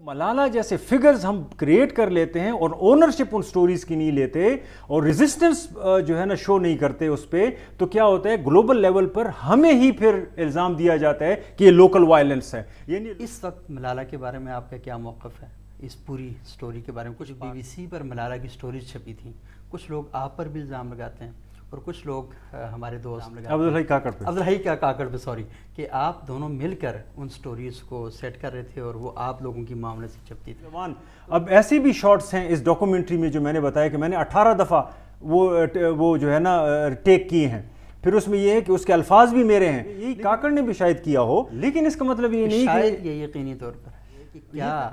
ملالہ جیسے فگرز ہم کریٹ کر لیتے ہیں اور اونرشپ ان سٹوریز کی نہیں لیتے اور ریزسٹنس جو ہے نا شو نہیں کرتے اس پہ، تو کیا ہوتا ہے گلوبل لیول پر ہمیں ہی پھر الزام دیا جاتا ہے کہ یہ لوکل وائلنس ہے. یعنی اس وقت ملالہ کے بارے میں آپ کا کیا موقف ہے اس پوری سٹوری کے بارے میں؟ کچھ بی بی سی پر ملالہ کی سٹوریز چھپی تھیں، کچھ لوگ آپ پر بھی الزام لگاتے ہیں اور کچھ لوگ ہمارے دوست عبدالحی کاکڑ پہ سوری کہ آپ دونوں مل کر ان سٹوریز کو سیٹ کر رہے تھے اور وہ آپ لوگوں کی معاملے سے چھپتی تھی. اب ایسی بھی شارٹس ہیں اس ڈاکومنٹری میں جو میں نے بتایا کہ میں نے 18 دفعہ وہ جو ہے نا ٹیک کیے ہیں. پھر اس میں یہ ہے کہ اس کے الفاظ بھی میرے ہیں. یہی کاکڑ نے بھی شاید کیا ہو، لیکن اس کا مطلب یہ نہیں شاید یہ یقینی طور پر ہے کہ کیا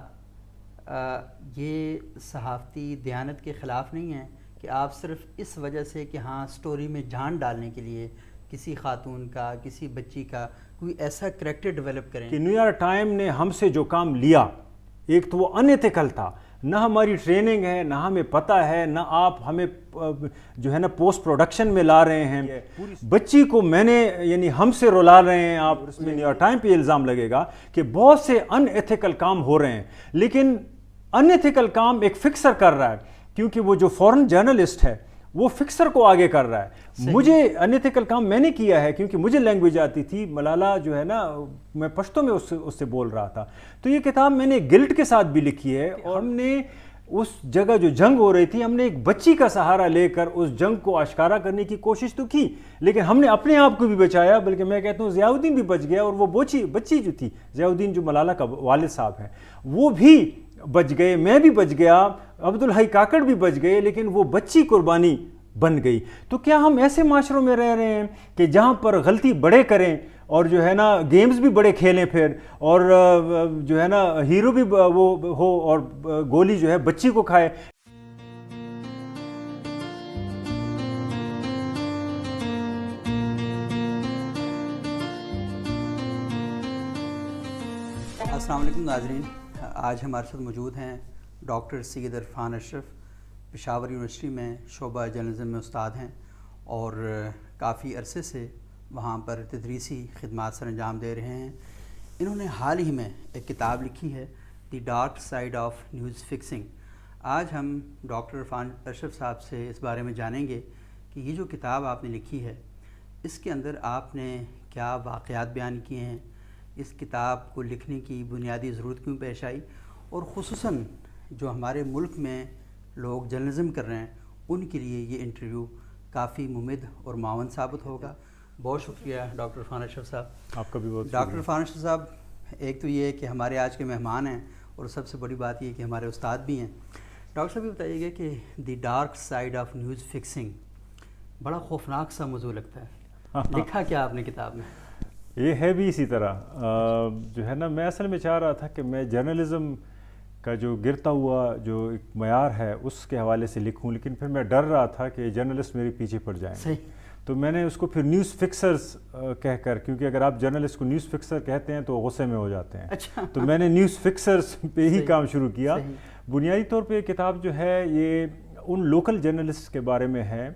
یہ صحافتی دیانت کے خلاف نہیں ہے کہ آپ صرف اس وجہ سے کہ ہاں سٹوری میں جان ڈالنے کے لیے کسی خاتون کا، کسی بچی کا کوئی ایسا کریکٹر ڈیولپ کریں کہ نیو یارک ٹائم نے ہم سے جو کام لیا، ایک تو وہ ان ایتھیکل تھا، نہ ہماری ٹریننگ ہے، نہ ہمیں پتہ ہے، نہ آپ ہمیں جو ہے نا پوسٹ پروڈکشن میں لا رہے ہیں. بچی کو میں نے یعنی ہم سے رلا رہے ہیں آپ. اس میں نیو یارک ٹائم پہ الزام لگے گا کہ بہت سے ان ایتھیکل کام ہو رہے ہیں، لیکن ان ایتھیکل کام ایک فکسر کر رہا ہے کیونکہ وہ جو فورن جرنلسٹ ہے وہ فکسر کو آگے کر رہا ہے. مجھے ان ایتھیکل کام میں نے کیا ہے کیونکہ مجھے لینگویج آتی تھی. ملالہ جو ہے نا میں پشتو میں اس سے بول رہا تھا. تو یہ کتاب میں نے گلٹ کے ساتھ بھی لکھی ہے اور ہم نے اس جگہ جو جنگ ہو رہی تھی ہم نے ایک بچی کا سہارا لے کر اس جنگ کو آشکارا کرنے کی کوشش تو کی، لیکن ہم نے اپنے آپ کو بھی بچایا. بلکہ میں کہتا ہوں ضیاء الدین بھی بچ گیا اور وہ بچی جو تھی ضیاء الدین جو ملالہ کا والد صاحب ہیں وہ بھی بچ گئے، میں بھی بچ گیا، عبدالحی کاکڑ بھی بچ گئے، لیکن وہ بچی قربانی بن گئی. تو کیا ہم ایسے معاشروں میں رہ رہے ہیں کہ جہاں پر غلطی بڑے کریں اور جو ہے نا گیمز بھی بڑے کھیلیں پھر اور جو ہے نا ہیرو بھی وہ ہو اور گولی جو ہے بچی کو کھائے؟ السلام علیکم ناظرین، آج ہمارے ساتھ موجود ہیں ڈاکٹر سید عرفان اشرف. پشاور یونیورسٹی میں شعبہ جرنلزم میں استاد ہیں اور کافی عرصے سے وہاں پر تدریسی خدمات سر انجام دے رہے ہیں. انہوں نے حال ہی میں ایک کتاب لکھی ہے، دی dark side of news fixing. آج ہم ڈاکٹر عرفان اشرف صاحب سے اس بارے میں جانیں گے کہ یہ جو کتاب آپ نے لکھی ہے اس کے اندر آپ نے کیا واقعات بیان کیے ہیں، اس کتاب کو لکھنے کی بنیادی ضرورت کیوں پیش آئی، اور خصوصاً جو ہمارے ملک میں لوگ جرنلزم کر رہے ہیں ان کے لیے یہ انٹرویو کافی ممد اور معاون ثابت ہوگا. بہت شکریہ ڈاکٹر عرفان اشرف صاحب. آپ کا بھی بہت ڈاکٹر عرفان اشرف صاحب، ایک تو یہ ہے کہ ہمارے آج کے مہمان ہیں اور سب سے بڑی بات یہ ہے کہ ہمارے استاد بھی ہیں. ڈاکٹر صاحب یہ بتائیے گا کہ دی dark side of news fixing بڑا خوفناک سا موضوع لگتا ہے، لکھا کیا آپ نے کتاب میں؟ یہ ہے بھی اسی طرح جو ہے نا میں اصل میں چاہ رہا تھا کہ میں جرنلزم کا جو گرتا ہوا جو ایک معیار ہے اس کے حوالے سے لکھوں، لیکن پھر میں ڈر رہا تھا کہ جرنلسٹ میرے پیچھے پڑ جائیں. صحیح. تو میں نے اس کو پھر نیوز فکسرز کہہ کر، کیونکہ اگر آپ جرنلسٹ کو نیوز فکسر کہتے ہیں تو غصے میں ہو جاتے ہیں. اچھا. تو میں نے نیوز فکسرز پہ ہی کام شروع کیا. بنیادی طور پہ یہ کتاب جو ہے یہ ان لوکل جرنلسٹ کے بارے میں ہے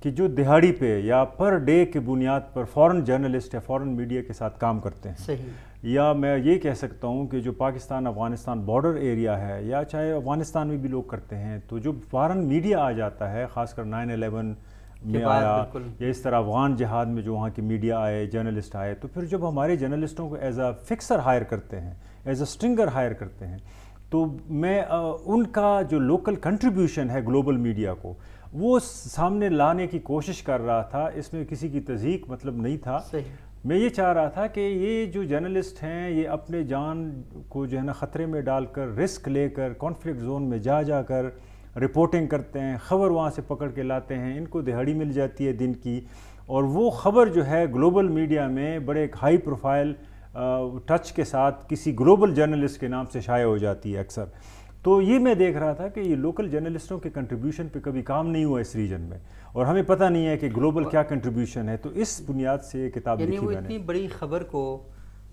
کہ جو دہاڑی پہ یا پر ڈے کے بنیاد پر فورن جرنلسٹ یا فورن میڈیا کے ساتھ کام کرتے ہیں. صحیح. یا میں یہ کہہ سکتا ہوں کہ جو پاکستان افغانستان بارڈر ایریا ہے یا چاہے افغانستان میں بھی لوگ کرتے ہیں، تو جو فارن میڈیا آ جاتا ہے، خاص کر 9/11 میں آیا یا اس طرح افغان جہاد میں جو وہاں کی میڈیا آئے، جرنلسٹ آئے، تو پھر جب ہمارے جرنلسٹوں کو ایز اے فکسر ہائر کرتے ہیں، ایز اے اسٹرنگر ہائر کرتے ہیں، تو میں ان کا جو لوکل کنٹریبیوشن ہے گلوبل میڈیا کو وہ سامنے لانے کی کوشش کر رہا تھا. اس میں کسی کی تضحیق مطلب نہیں تھا. میں یہ چاہ رہا تھا کہ یہ جو جرنلسٹ ہیں یہ اپنے جان کو جو ہے نا خطرے میں ڈال کر، رسک لے کر، کانفلکٹ زون میں جا کر رپورٹنگ کرتے ہیں، خبر وہاں سے پکڑ کے لاتے ہیں، ان کو دہاڑی مل جاتی ہے دن کی، اور وہ خبر جو ہے گلوبل میڈیا میں بڑے ایک ہائی پروفائل ٹچ کے ساتھ کسی گلوبل جرنلسٹ کے نام سے شائع ہو جاتی ہے اکثر. تو یہ میں دیکھ رہا تھا کہ یہ لوکل جرنلسٹوں کے کنٹریبیوشن پہ کبھی کام نہیں ہوا اس ریجن میں، اور ہمیں پتہ نہیں ہے کہ گلوبل کیا کنٹریبیوشن ہے. تو اس بنیاد سے یہ کتاب لکھی میں نے. وہ اتنی بڑی خبر کو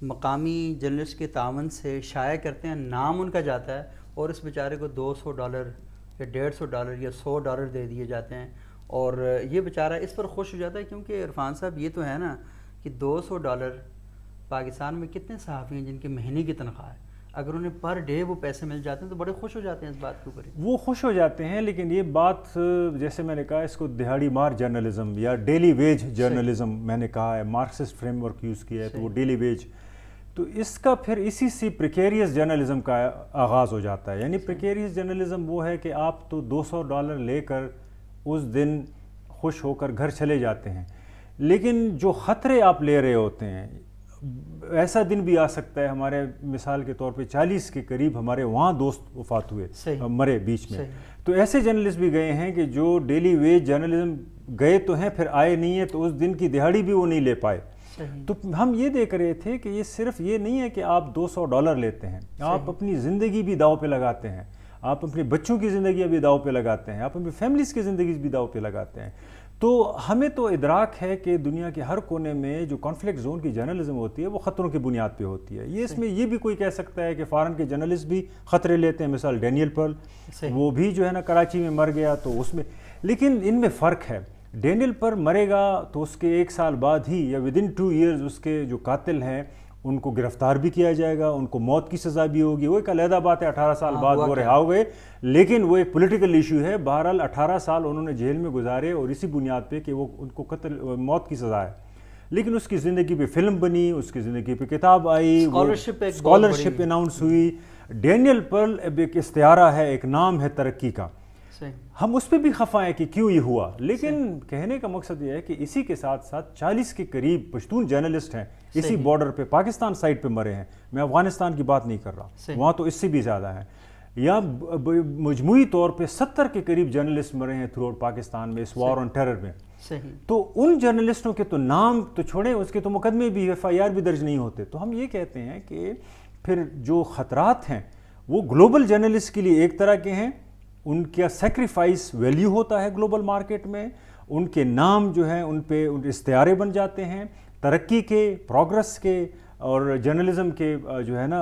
مقامی جرنلسٹ کے تعاون سے شائع کرتے ہیں، نام ان کا جاتا ہے، اور اس بیچارے کو $200 یا $150 یا $100 دے دیے جاتے ہیں، اور یہ بیچارہ اس پر خوش ہو جاتا ہے. کیونکہ عرفان صاحب یہ تو ہے نا کہ $200 پاکستان میں کتنے صحافی ہیں جن کے مہینے کی تنخواہ ہے. اگر انہیں پر ڈے وہ پیسے مل جاتے ہیں تو بڑے خوش ہو جاتے ہیں اس بات کے اوپر. وہ خوش ہو جاتے ہیں، لیکن یہ بات جیسے میں نے کہا اس کو دہاڑی مار جرنلزم یا ڈیلی ویج جرنلزم میں نے کہا ہے، مارکسسٹ فریم ورک یوز کیا ہے تو وہ ڈیلی ویج، تو اس کا پھر اسی سے پریکیریس جرنلزم کا آغاز ہو جاتا ہے. یعنی پریکیریس جرنلزم وہ ہے کہ آپ تو $200 لے کر اس دن خوش ہو کر گھر چلے جاتے ہیں، لیکن جو خطرے آپ لے رہے ہوتے ہیں، ایسا دن بھی آ سکتا ہے. ہمارے مثال کے طور پہ 40 کے قریب ہمارے وہاں دوست وفات ہوئے، مرے بیچ میں. تو ایسے جرنلسٹ بھی گئے ہیں کہ جو ڈیلی ویج جرنلزم گئے تو ہیں پھر آئے نہیں ہیں، تو اس دن کی دہاڑی بھی وہ نہیں لے پائے. تو ہم یہ دیکھ رہے تھے کہ یہ صرف یہ نہیں ہے کہ آپ $200 لیتے ہیں، آپ اپنی زندگی بھی داؤ پہ لگاتے ہیں، آپ اپنے بچوں کی زندگیاں بھی داؤ پہ لگاتے ہیں، آپ اپنی فیملیز کی زندگی بھی داؤ پہ لگاتے ہیں. تو ہمیں تو ادراک ہے کہ دنیا کے ہر کونے میں جو کانفلکٹ زون کی جرنلزم ہوتی ہے وہ خطروں کی بنیاد پہ ہوتی ہے. یہ اس میں یہ بھی کوئی کہہ سکتا ہے کہ فارن کے جرنلسٹ بھی خطرے لیتے ہیں، مثال ڈینیل پرل، وہ بھی جو ہے نا کراچی میں مر گیا تو اس میں، لیکن ان میں فرق ہے. ڈینیل پر مرے گا تو اس کے 1 سال بعد ہی یا ودن 2 ایئرز اس کے جو قاتل ہیں ان کو گرفتار بھی کیا جائے گا، ان کو موت کی سزا بھی ہوگی. وہ ایک علیحدہ بات ہے، 18 سال بعد وہ رہا ہو گئے، لیکن وہ ایک پولیٹیکل ایشو ہے. بہرحال 18 سال انہوں نے جیل میں گزارے اور اسی بنیاد پہ کہ وہ ان کو قتل موت کی سزا ہے. لیکن اس کی زندگی پہ فلم بنی، اس کی زندگی پہ کتاب آئی، اسکالرشپ اناؤنس ہوئی. ڈینیل پرل اب ایک استعارہ ہے، ایک نام ہے ترقی کا. ہم اس پہ بھی خفا ہیں کہ کیوں یہ ہوا، لیکن کہنے کا مقصد یہ ہے کہ اسی کے ساتھ ساتھ 40 کے قریب پشتون جرنلسٹ ہیں اسی بارڈر پہ پاکستان سائڈ پہ مرے ہیں. میں افغانستان کی بات نہیں کر رہا، وہاں تو اس سے بھی زیادہ ہیں. یا مجموعی طور پہ 70 کے قریب جرنلسٹ مرے ہیں تھرو آؤٹ پاکستان میں اس وار آن ٹیرر میں. تو ان جرنلسٹوں کے تو نام تو چھوڑیں، اس کے تو مقدمے بھی FIR بھی درج نہیں ہوتے. تو ہم یہ کہتے ہیں کہ پھر جو خطرات ہیں وہ گلوبل جرنلسٹ کے لیے ایک طرح کے ہیں، ان کا سیکریفائس ویلیو ہوتا ہے گلوبل مارکیٹ میں، ان کے نام جو ہیں ان پہ استعارے بن جاتے ہیں ترقی کے، پروگرس کے اور جرنلزم کے جو ہے نا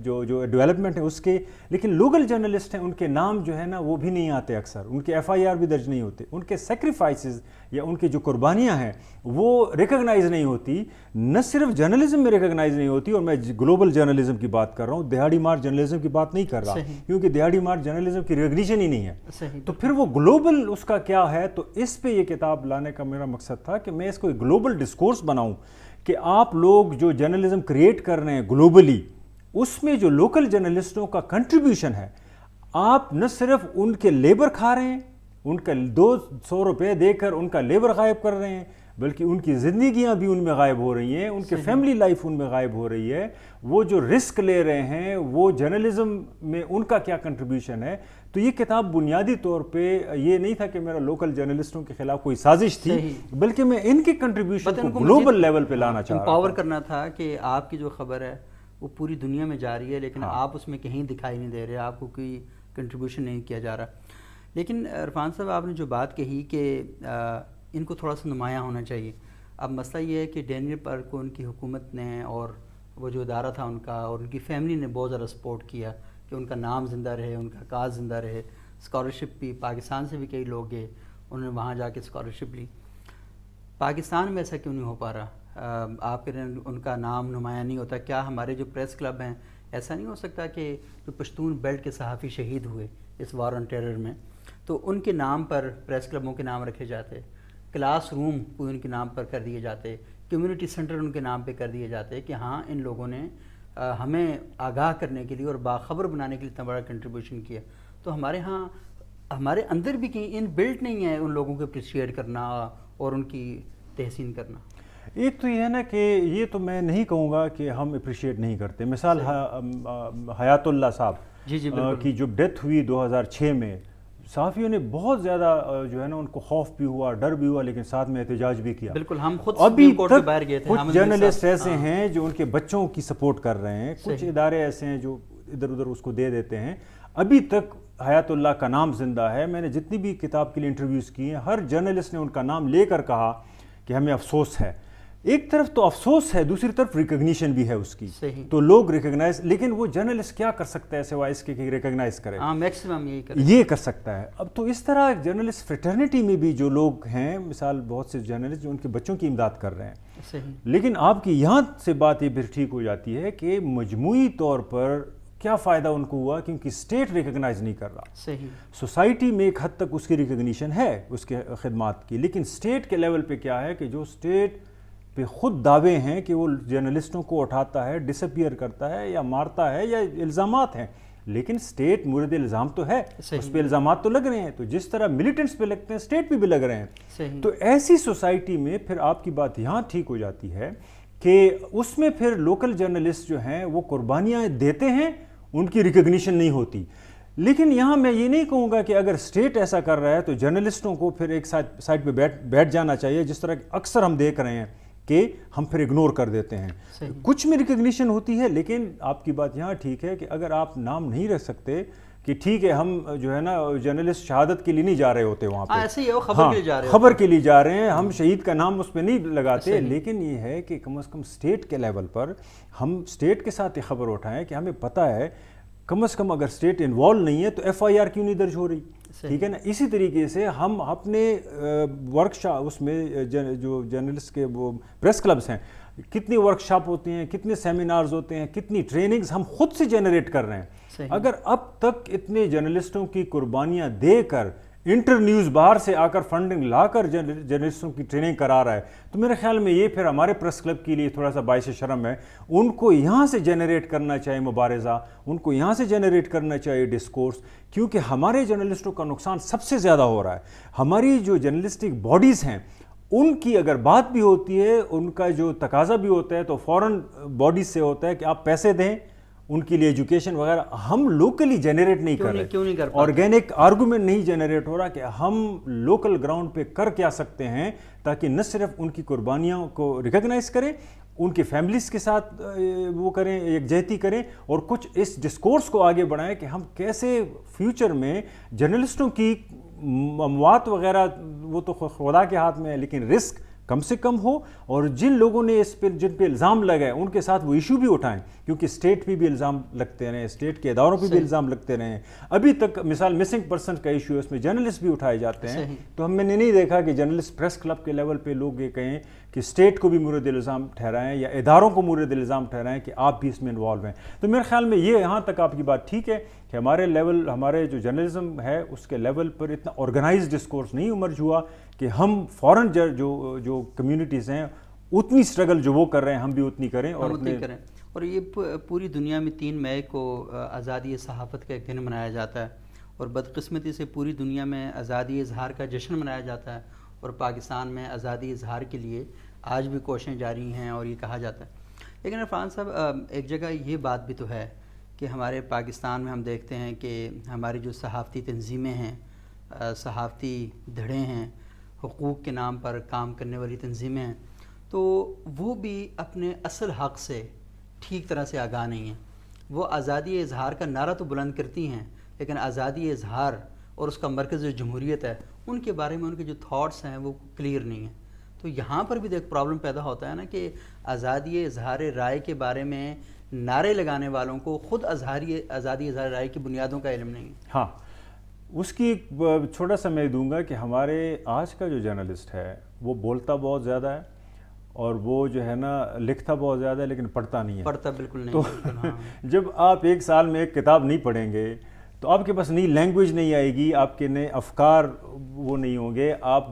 جو ڈیولپمنٹ ہے اس کے. لیکن لوکل جرنلسٹ ہیں، ان کے نام جو ہے نا وہ بھی نہیں آتے، اکثر ان کے FIR بھی درج نہیں ہوتے، ان کے سیکریفائسز یا ان کی جو قربانیاں ہیں وہ ریکگنائز نہیں ہوتی. نہ صرف جرنلزم میں ریکگنائز نہیں ہوتی، اور میں گلوبل جرنلزم کی بات کر رہا ہوں، دہاڑی مار جرنلزم کی بات نہیں کر رہا، کیونکہ دہاڑی مار جرنلزم کی ریکگنیشن ہی نہیں ہے. تو پھر وہ گلوبل اس کا کیا ہے. تو اس پہ یہ کتاب لانے کا میرا مقصد تھا کہ میں اس کو ایک گلوبل ڈسکورس بناؤں کہ آپ لوگ جو جرنلزم کریٹ کر رہے ہیں گلوبلی، اس میں جو لوکل جرنلسٹوں کا کنٹریبیوشن ہے، آپ نہ صرف ان کے لیبر کھا رہے ہیں، ان کا $200 دے کر ان کا لیبر غائب کر رہے ہیں، بلکہ ان کی زندگیاں بھی ان میں غائب ہو رہی ہیں، ان کے فیملی لائف ان میں غائب ہو رہی ہے. وہ جو رسک لے رہے ہیں وہ جرنلزم میں ان کا کیا کنٹریبیوشن ہے. تو یہ کتاب بنیادی طور پہ یہ نہیں تھا کہ میرا لوکل جرنلسٹوں کے خلاف کوئی سازش تھی، بلکہ میں ان کے کنٹریبیوشن کو گلوبل لیول پہ لانا چاہ رہا تھا، امپاور کرنا تھا کہ آپ کی جو خبر ہے وہ پوری دنیا میں جا رہی ہے، لیکن آپ اس میں کہیں دکھائی نہیں دے رہے، آپ کو کوئی کنٹریبیوشن نہیں کیا جا رہا. لیکن عرفان صاحب آپ نے جو بات کہی کہ ان کو تھوڑا سا نمایاں ہونا چاہیے. اب مسئلہ یہ ہے کہ ڈینیل پر کو ان کی حکومت نے اور وہ جو ادارہ تھا ان کا اور ان کی فیملی نے بہت زیادہ سپورٹ کیا کہ ان کا نام زندہ رہے، ان کا کاز زندہ رہے. اسکالرشپ بھی پاکستان سے بھی کئی لوگ گئے، انہوں نے وہاں جا کے اسکالرشپ لی. پاکستان میں ایسا کیوں نہیں ہو پا رہا؟ آپ کے ان کا نام نمایاں نہیں ہوتا. کیا ہمارے جو پریس کلب ہیں ایسا نہیں ہو سکتا کہ جو پشتون بیلٹ کے صحافی شہید ہوئے اس وار آن ٹیرر میں تو ان کے نام پر پریس کلبوں کے نام رکھے جاتے، کلاس روم کوئی ان کے نام پر کر دیے جاتے، کمیونٹی سینٹر ان کے نام پہ کر دیے جاتے کہ ہاں ان لوگوں نے ہمیں آگاہ کرنے کے لیے اور باخبر بنانے کے لیے اتنا بڑا کنٹریبیوشن کیا. تو ہمارے ہاں ہمارے اندر بھی کہیں ان بلٹ نہیں ہے ان لوگوں کو اپریشیٹ کرنا اور ان کی تحسین کرنا. ایک تو یہ ہے نا کہ یہ تو میں نہیں کہوں گا کہ ہم اپریشیٹ نہیں کرتے. مثال حیات اللہ صاحب کی جو ڈیتھ ہوئی 2006 میں، صحافیوں نے بہت زیادہ جو ہے نا ان کو خوف بھی ہوا، ڈر بھی ہوا، لیکن ساتھ میں احتجاج بھی کیا. بالکل، ہم خود ابھی تک کچھ جرنلسٹ ایسے ہیں جو ان کے بچوں کی سپورٹ کر رہے ہیں، کچھ ادارے ایسے ہیں جو ادھر ادھر اس کو دے دیتے ہیں. ابھی تک حیات اللہ کا نام زندہ ہے. میں نے جتنی بھی کتاب کے لیے انٹرویوز کی ہیں، ہر جرنلسٹ نے ان کا نام لے کر کہا کہ ہمیں افسوس ہے. ایک طرف تو افسوس ہے، دوسری طرف ریکگنیشن بھی ہے اس کی. تو لوگ ریکگنائز، لیکن وہ جرنلسٹ کیا کر سکتا ہے سوائے اس کے کہ ریکگنائز کرے؟ میکسیمم یہ کر سکتا ہے. اب تو اس طرح جرنلسٹ فریٹرنیٹی میں بھی جو لوگ ہیں، مثال بہت سے جرنلسٹ جو ان کے بچوں کی امداد کر رہے ہیں. لیکن آپ کی یہاں سے بات یہ پھر ٹھیک ہو جاتی ہے کہ مجموعی طور پر کیا فائدہ ان کو ہوا؟ کیونکہ اسٹیٹ ریکگنائز نہیں کر رہا. صحیح. سوسائٹی میں ایک حد تک اس کی ریکگنیشن ہے اس کے خدمات کی، لیکن اسٹیٹ کے لیول پہ کیا ہے کہ جو اسٹیٹ پہ خود دعوے ہیں کہ وہ جرنلسٹوں کو اٹھاتا ہے، ڈس اپیئر کرتا ہے یا مارتا ہے یا الزامات ہیں، لیکن اسٹیٹ مورد الزام تو ہے، اس پہ الزامات تو لگ رہے ہیں. تو جس طرح ملیٹنٹس پہ لگتے ہیں اسٹیٹ پہ بھی لگ رہے ہیں. تو ایسی سوسائٹی میں پھر آپ کی بات یہاں ٹھیک ہو جاتی ہے کہ اس میں پھر لوکل جرنلسٹ جو ہیں وہ قربانیاں دیتے ہیں، ان کی ریکگنیشن نہیں ہوتی. لیکن یہاں میں یہ نہیں کہوں گا کہ اگر اسٹیٹ ایسا کر رہا ہے تو جرنلسٹوں کو پھر ایک سائڈ پہ بیٹھ جانا چاہیے، جس طرح اکثر ہم دیکھ رہے ہیں کہ ہم پھر اگنور کر دیتے ہیں. کچھ میں ریکگنیشن ہوتی ہے، لیکن آپ کی بات یہاں ٹھیک ہے کہ اگر آپ نام نہیں رکھ سکتے کہ ٹھیک ہے ہم جو ہے نا جرنلسٹ شہادت کے لیے نہیں جا رہے ہوتے وہاں پہ، ایسے ہی وہ خبر کے لیے جا رہے ہیں، خبر کے لیے جا رہے ہیں، ہم شہید کا نام اس پہ نہیں لگاتے. لیکن یہ ہے کہ کم از کم اسٹیٹ کے لیول پر ہم اسٹیٹ کے ساتھ یہ خبر اٹھائیں کہ ہمیں پتہ ہے کم از کم اگر اسٹیٹ انوالو نہیں ہے تو ایف آئی آر کیوں نہیں درج ہو رہی. ٹھیک ہے نا. اسی طریقے سے ہم اپنے ورک شاپ اس میں جو جرنلسٹ کے وہ پریس کلبز ہیں، کتنی ورک شاپ ہوتے ہیں، کتنے سیمینارز ہوتے ہیں، کتنی ٹریننگز ہم خود سے جنریٹ کر رہے ہیں. اگر اب تک اتنے جرنلسٹوں کی قربانیاں دے کر انٹر نیوز باہر سے آ کر فنڈنگ لا کر جرنلسٹوں کی ٹریننگ کرا رہا ہے تو میرے خیال میں یہ پھر ہمارے پریس کلب کے لیے تھوڑا سا باعث شرم ہے. ان کو یہاں سے جنریٹ کرنا چاہیے مبارزہ، ان کو یہاں سے جنریٹ کرنا چاہیے ڈسکورس، کیونکہ ہمارے جرنلسٹوں کا نقصان سب سے زیادہ ہو رہا ہے. ہماری جو جرنلسٹک باڈیز ہیں ان کی اگر بات بھی ہوتی ہے، ان کا جو تقاضا بھی ہوتا ہے تو فوراً باڈیز سے ہوتا ہے کہ آپ پیسے دیں ان کے لیے ایجوکیشن وغیرہ. ہم لوکلی جنریٹ نہیں کر رہے، آرگینک آرگومنٹ نہیں جنریٹ ہو رہا کہ ہم لوکل گراؤنڈ پہ کر کیا سکتے ہیں تاکہ نہ صرف ان کی قربانیوں کو ریکگنائز کریں، ان کی فیملیز کے ساتھ وہ کریں، یکجہتی کریں، اور کچھ اس ڈسکورس کو آگے بڑھائیں کہ ہم کیسے فیوچر میں جرنلسٹوں کی اموات وغیرہ وہ تو خدا کے ہاتھ میں ہے، لیکن رسک کم سے کم ہو، اور جن لوگوں نے اس پہ جن پہ الزام لگائے ان کے ساتھ وہ ایشو بھی اٹھائیں، کیونکہ اسٹیٹ پہ بھی الزام لگتے رہے، اسٹیٹ کے اداروں پہ بھی الزام لگتے رہے ہیں. ابھی تک مثال مسنگ پرسن کا ایشو ہے، اس میں جرنلسٹ بھی اٹھائے جاتے ہیں. تو ہم نے نہیں دیکھا کہ جرنلسٹ پریس کلب کے لیول پہ لوگ یہ کہیں کہ اسٹیٹ کو بھی مورد الزام ٹھہرائیں یا اداروں کو مورد الزام ٹھہرائیں کہ آپ بھی اس میں انوالو ہیں. تو میرے خیال میں یہ یہاں تک آپ کی بات ٹھیک ہے کہ ہمارے لیول، ہمارے جو جرنلزم ہے اس کے لیول پر اتنا آرگنائز ڈسکورس نہیں ایمرج ہوا کہ ہم فوراً جو کمیونٹیز ہیں اتنی اسٹرگل جو وہ کر رہے ہیں ہم بھی اتنی کریں اور اتنی کریں. اور یہ پوری دنیا میں 3 مئی کو آزادی صحافت کا ایک دن منایا جاتا ہے، اور بدقسمتی سے پوری دنیا میں آزادی اظہار کا جشن منایا جاتا ہے، اور پاکستان میں آزادی اظہار کے لیے آج بھی کوششیں جاری ہیں اور یہ کہا جاتا ہے. لیکن عرفان صاحب ایک جگہ یہ بات بھی تو ہے کہ ہمارے پاکستان میں ہم دیکھتے ہیں کہ ہماری جو صحافتی تنظیمیں ہیں، صحافتی دھڑے ہیں، حقوق کے نام پر کام کرنے والی تنظیمیں ہیں، تو وہ بھی اپنے اصل حق سے ٹھیک طرح سے آگاہ نہیں ہیں. وہ آزادی اظہار کا نعرہ تو بلند کرتی ہیں، لیکن آزادی اظہار اور اس کا مرکز جو جمہوریت ہے ان کے بارے میں ان کے جو تھاٹس ہیں وہ کلیئر نہیں ہیں. تو یہاں پر بھی ایک پرابلم پیدا ہوتا ہے نا کہ آزادی اظہار رائے کے بارے میں نعرے لگانے والوں کو خود آزادی اظہار رائے کی بنیادوں کا علم نہیں. ہاں، اس کی چھوٹا سا میں دوں گا کہ ہمارے آج کا جو جرنلسٹ ہے وہ بولتا بہت زیادہ ہے اور وہ جو ہے نا لکھتا بہت زیادہ ہے لیکن پڑھتا نہیں ہے. پڑھتا بالکل نہیں. تو جب آپ ایک سال میں ایک کتاب نہیں پڑھیں گے تو آپ کے پاس نئی لینگویج نہیں آئے گی، آپ کے نئے افکار وہ نہیں ہوں گے. آپ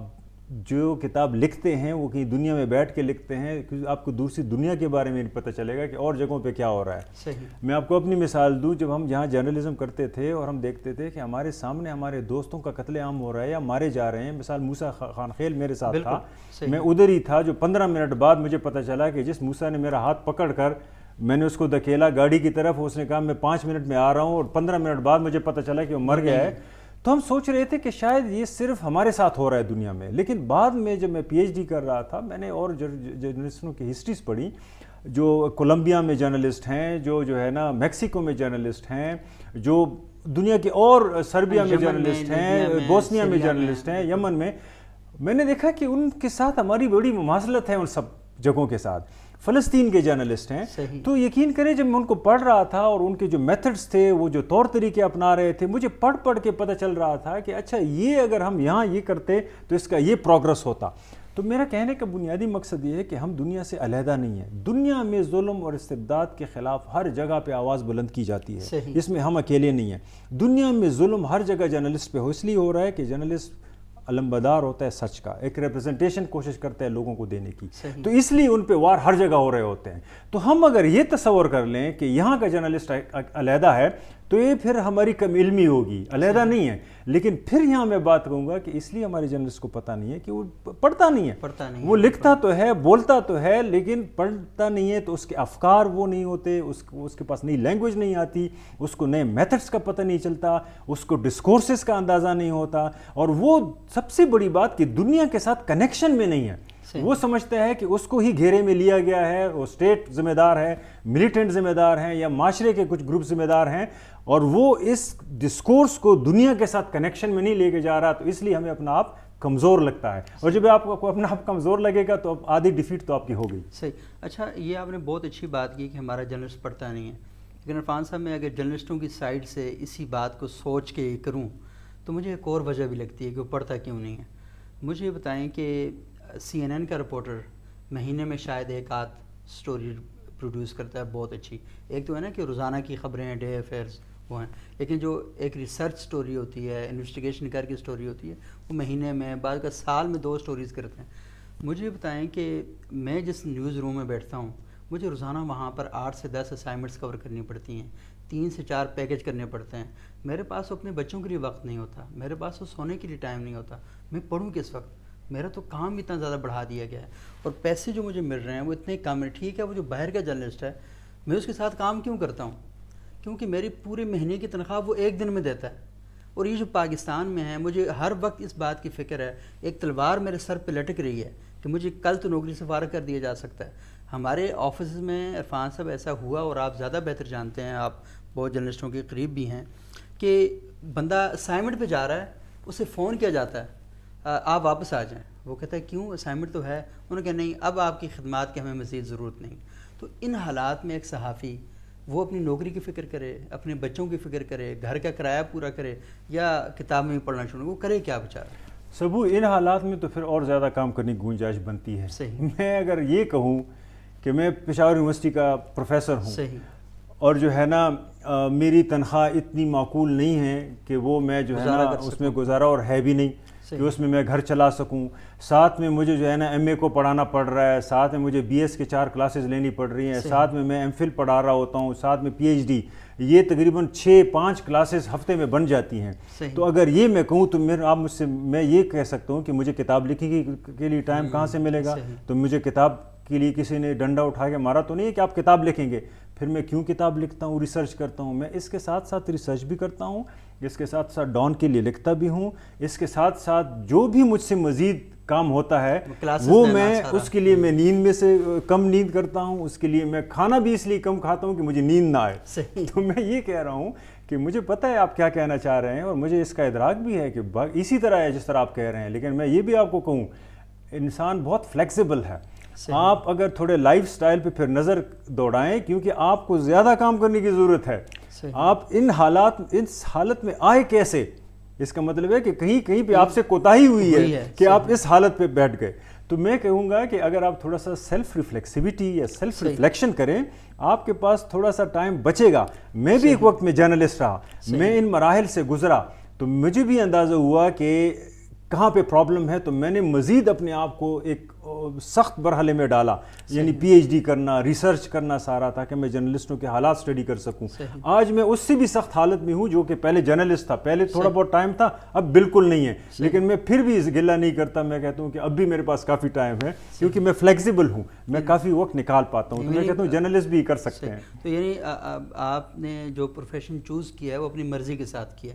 جو کتاب لکھتے ہیں وہ کہیں دنیا میں بیٹھ کے لکھتے ہیں، کیونکہ آپ کو دوسری دنیا کے بارے میں نہیں پتہ چلے گا کہ اور جگہوں پہ کیا ہو رہا ہے. صحیح. میں آپ کو اپنی مثال دوں، جب ہم جہاں جرنلزم کرتے تھے اور ہم دیکھتے تھے کہ ہمارے سامنے ہمارے دوستوں کا قتل عام ہو رہا ہے یا مارے جا رہے ہیں، مثال موسیٰ خان خیل میرے ساتھ تھا، میں ادھر ہی تھا، جو 15 منٹ بعد مجھے پتہ چلا کہ جس موسیٰ نے میرا ہاتھ پکڑ کر میں نے اس کو دھکیلا گاڑی کی طرف، اس نے کہا میں 5 منٹ میں آ رہا ہوں، اور 15 منٹ بعد مجھے پتہ چلا کہ وہ مر گیا ہے. تو ہم سوچ رہے تھے کہ شاید یہ صرف ہمارے ساتھ ہو رہا ہے دنیا میں. لیکن بعد میں جب میں پی ایچ ڈی کر رہا تھا میں نے اور جرنلسٹوں کی ہسٹریز پڑھی، جو کولمبیا میں جرنلسٹ ہیں، جو ہے نا میکسیکو میں جرنلسٹ ہیں، جو دنیا کے اور سربیا میں جرنلسٹ ہیں، بوسنیا میں جرنلسٹ ہیں، یمن میں. میں نے دیکھا کہ ان کے ساتھ ہماری بڑی مماثلت ہے ان سب جگہوں کے ساتھ. فلسطین کے جرنلسٹ ہیں. تو یقین کریں جب میں ان کو پڑھ رہا تھا اور ان کے جو میتھڈز تھے، وہ جو طور طریقے اپنا رہے تھے، مجھے پڑھ کے پتہ چل رہا تھا کہ اچھا یہ اگر ہم یہاں یہ کرتے تو اس کا یہ پروگرس ہوتا. تو میرا کہنے کا بنیادی مقصد یہ ہے کہ ہم دنیا سے علیحدہ نہیں ہیں. دنیا میں ظلم اور استبداد کے خلاف ہر جگہ پہ آواز بلند کی جاتی ہے. اس میں ہم اکیلے نہیں ہیں. دنیا میں ظلم ہر جگہ جرنلسٹ پہ اس لیے ہو رہا ہے کہ جرنلسٹ علمبردار ہوتا ہے سچ کا, ایک ریپرزنٹیشن کوشش کرتا ہے لوگوں کو دینے کی, تو اس لیے ان پہ وار ہر جگہ ہو رہے ہوتے ہیں. تو ہم اگر یہ تصور کر لیں کہ یہاں کا جرنلسٹ علیحدہ ہے تو یہ پھر ہماری کم علمی ہوگی, علیحدہ نہیں ہے. لیکن پھر یہاں میں بات کہوں گا کہ اس لیے ہمارے جرنلسٹ کو پتہ نہیں ہے کہ وہ پڑھتا نہیں ہے. وہ لکھتا تو ہے, بولتا تو ہے, لیکن پڑھتا نہیں ہے, تو اس کے افکار وہ نہیں ہوتے, اس کے پاس نئی لینگویج نہیں آتی, اس کو نئے میتھڈس کا پتہ نہیں چلتا, اس کو ڈسکورسز کا اندازہ نہیں ہوتا, اور وہ سب سے بڑی بات کہ دنیا کے ساتھ کنیکشن میں نہیں ہے. وہ سمجھتا ہے کہ اس کو ہی گھیرے میں لیا گیا ہے, وہ اسٹیٹ ذمہ دار ہے, ملیٹنٹ ذمہ دار ہیں, یا معاشرے کے کچھ گروپ ذمہ دار ہیں, اور وہ اس ڈسکورس کو دنیا کے ساتھ کنیکشن میں نہیں لے کے جا رہا. تو اس لیے ہمیں اپنا آپ کمزور لگتا ہے, اور جب آپ کو اپنا آپ کمزور لگے گا تو آدھی ڈیفیٹ تو آپ کی ہو گئی. صحیح. اچھا, یہ آپ نے بہت اچھی بات کی کہ ہمارا جرنلسٹ پڑھتا نہیں ہے, لیکن عرفان صاحب میں اگر جرنلسٹوں کی سائڈ سے اسی بات کو سوچ کے کروں تو مجھے ایک اور وجہ بھی لگتی ہے کہ وہ پڑھتا کیوں نہیں ہے. مجھے یہ بتائیں کہ CNN کا رپورٹر مہینے میں شاید ایک آدھ سٹوری پروڈیوس کرتا ہے بہت اچھی. ایک تو ہے نا کہ روزانہ کی خبریں, ڈے افیئرز وہ ہیں, لیکن جو ایک ریسرچ سٹوری ہوتی ہے, انویسٹیگیشن کر کے سٹوری ہوتی ہے, وہ مہینے میں, بعض کا سال میں 2 سٹوریز کرتے ہیں. مجھے بتائیں کہ میں جس نیوز روم میں بیٹھتا ہوں, مجھے روزانہ وہاں پر 8 سے 10 اسائنمنٹس کور کرنی پڑتی ہیں, 3 سے 4 پیکج کرنے پڑتے ہیں. میرے پاس اپنے بچوں کے لیے وقت نہیں ہوتا, میرے پاس تو سونے کے لیے ٹائم نہیں ہوتا. میں پڑھوں کس وقت؟ میرا تو کام اتنا زیادہ بڑھا دیا گیا ہے, اور پیسے جو مجھے مل رہے ہیں وہ اتنے کم ہیں. ٹھیک ہے, وہ جو باہر کا جرنلسٹ ہے میں اس کے ساتھ کام کیوں کرتا ہوں؟ کیونکہ میری پورے مہینے کی تنخواہ وہ 1 دن میں دیتا ہے. اور یہ جو پاکستان میں ہے, مجھے ہر وقت اس بات کی فکر ہے, ایک تلوار میرے سر پہ لٹک رہی ہے کہ مجھے کل تو نوکری سے فارغ کر دیا جا سکتا ہے. ہمارے آفس میں عرفان صاحب ایسا ہوا, اور آپ زیادہ بہتر جانتے ہیں, آپ بہت جرنلسٹوں کے قریب بھی ہیں, کہ بندہ اسائنمنٹ پہ جا رہا ہے, اسے فون کیا جاتا ہے آپ واپس آ جائیں. وہ کہتا ہے کیوں, اسائنمنٹ تو ہے. انہوں نے کہا نہیں, اب آپ کی خدمات کی ہمیں مزید ضرورت نہیں. تو ان حالات میں ایک صحافی وہ اپنی نوکری کی فکر کرے, اپنے بچوں کی فکر کرے, گھر کا کرایہ پورا کرے, یا کتاب میں پڑھنا شروع, وہ کرے کیا بیچارہ؟ سبو ان حالات میں تو پھر اور زیادہ کام کرنے کی گنجائش بنتی ہے. میں اگر یہ کہوں کہ میں پشاور یونیورسٹی کا پروفیسر ہوں, اور جو ہے نا میری تنخواہ اتنی معقول نہیں ہے کہ وہ میں جو ہے نا اس میں گزارا, اور ہے بھی نہیں کہ اس میں گھر چلا سکوں. ساتھ میں مجھے جو ہے نا ایم اے کو پڑھانا پڑ رہا ہے, ساتھ میں مجھے بی ایس کے 4 کلاسز لینی پڑ رہی ہیں, ساتھ میں ایم فل پڑھا رہا ہوتا ہوں, ساتھ میں پی ایچ ڈی, یہ تقریباً 6-5 کلاسز ہفتے میں بن جاتی ہیں. تو اگر یہ میں کہوں تو آپ مجھ سے, میں یہ کہہ سکتا ہوں کہ مجھے کتاب لکھنے کے لیے ٹائم کہاں سے ملے گا؟ تو مجھے کتاب کے لیے کسی نے ڈنڈا اٹھا کے مارا تو نہیں ہے کہ آپ کتاب لکھیں گے. پھر میں کیوں کتاب لکھتا ہوں, ریسرچ کرتا ہوں. میں اس کے ساتھ ساتھ ریسرچ بھی کرتا ہوں, اس کے ساتھ ساتھ ڈان کے لیے لکھتا بھی ہوں, اس کے ساتھ ساتھ جو بھی مجھ سے مزید کام ہوتا ہے وہ میں اس کے لیے میں نیند میں سے کم نیند کرتا ہوں, اس کے لیے میں کھانا بھی اس لیے کم کھاتا ہوں کہ مجھے نیند نہ آئے. تو میں یہ کہہ رہا ہوں کہ مجھے پتہ ہے آپ کیا کہنا چاہ رہے ہیں, اور مجھے اس کا ادراک بھی ہے کہ اسی طرح ہے جس طرح آپ کہہ رہے ہیں. لیکن میں یہ بھی آپ کو کہوں, انسان بہت فلیکسیبل ہے. آپ اگر تھوڑے لائف سٹائل پہ پھر نظر دوڑائیں, کیونکہ آپ کو زیادہ کام کرنے کی ضرورت ہے. آپ اس حالت میں آئے کیسے, اس کا مطلب ہے کہ کہیں پہ آپ سے کوتاہی ہوئی ہے کہ آپ اس حالت پہ بیٹھ گئے. تو میں کہوں گا کہ اگر آپ تھوڑا سا سیلف ریفلیکسیوٹی یا سیلف ریفلیکشن کریں, آپ کے پاس تھوڑا سا ٹائم بچے گا. میں بھی ایک وقت میں جرنلسٹ رہا, میں ان مراحل سے گزرا, تو مجھے بھی اندازہ ہوا کہ کہاں پہ پرابلم ہے. تو میں نے مزید اپنے آپ کو ایک سخت مرحلے میں ڈالا, یعنی پی ایچ ڈی کرنا, ریسرچ کرنا سارا, تاکہ میں جرنلسٹوں کے حالات سٹڈی کر سکوں. آج میں اس سے بھی سخت حالت میں ہوں جو کہ پہلے جرنلسٹ تھا. پہلے تھوڑا بہت ٹائم تھا, اب بالکل نہیں ہے. لیکن میں پھر بھی گلہ نہیں کرتا, میں کہتا ہوں کہ اب بھی میرے پاس کافی ٹائم ہے, کیونکہ میں فلیکسیبل ہوں, میں کافی وقت نکال پاتا ہوں. تو میں کہتا ہوں جرنلسٹ بھی کر سکتے ہیں. تو یعنی آپ نے جو پروفیشن چوز کیا ہے وہ اپنی مرضی کے ساتھ کیا,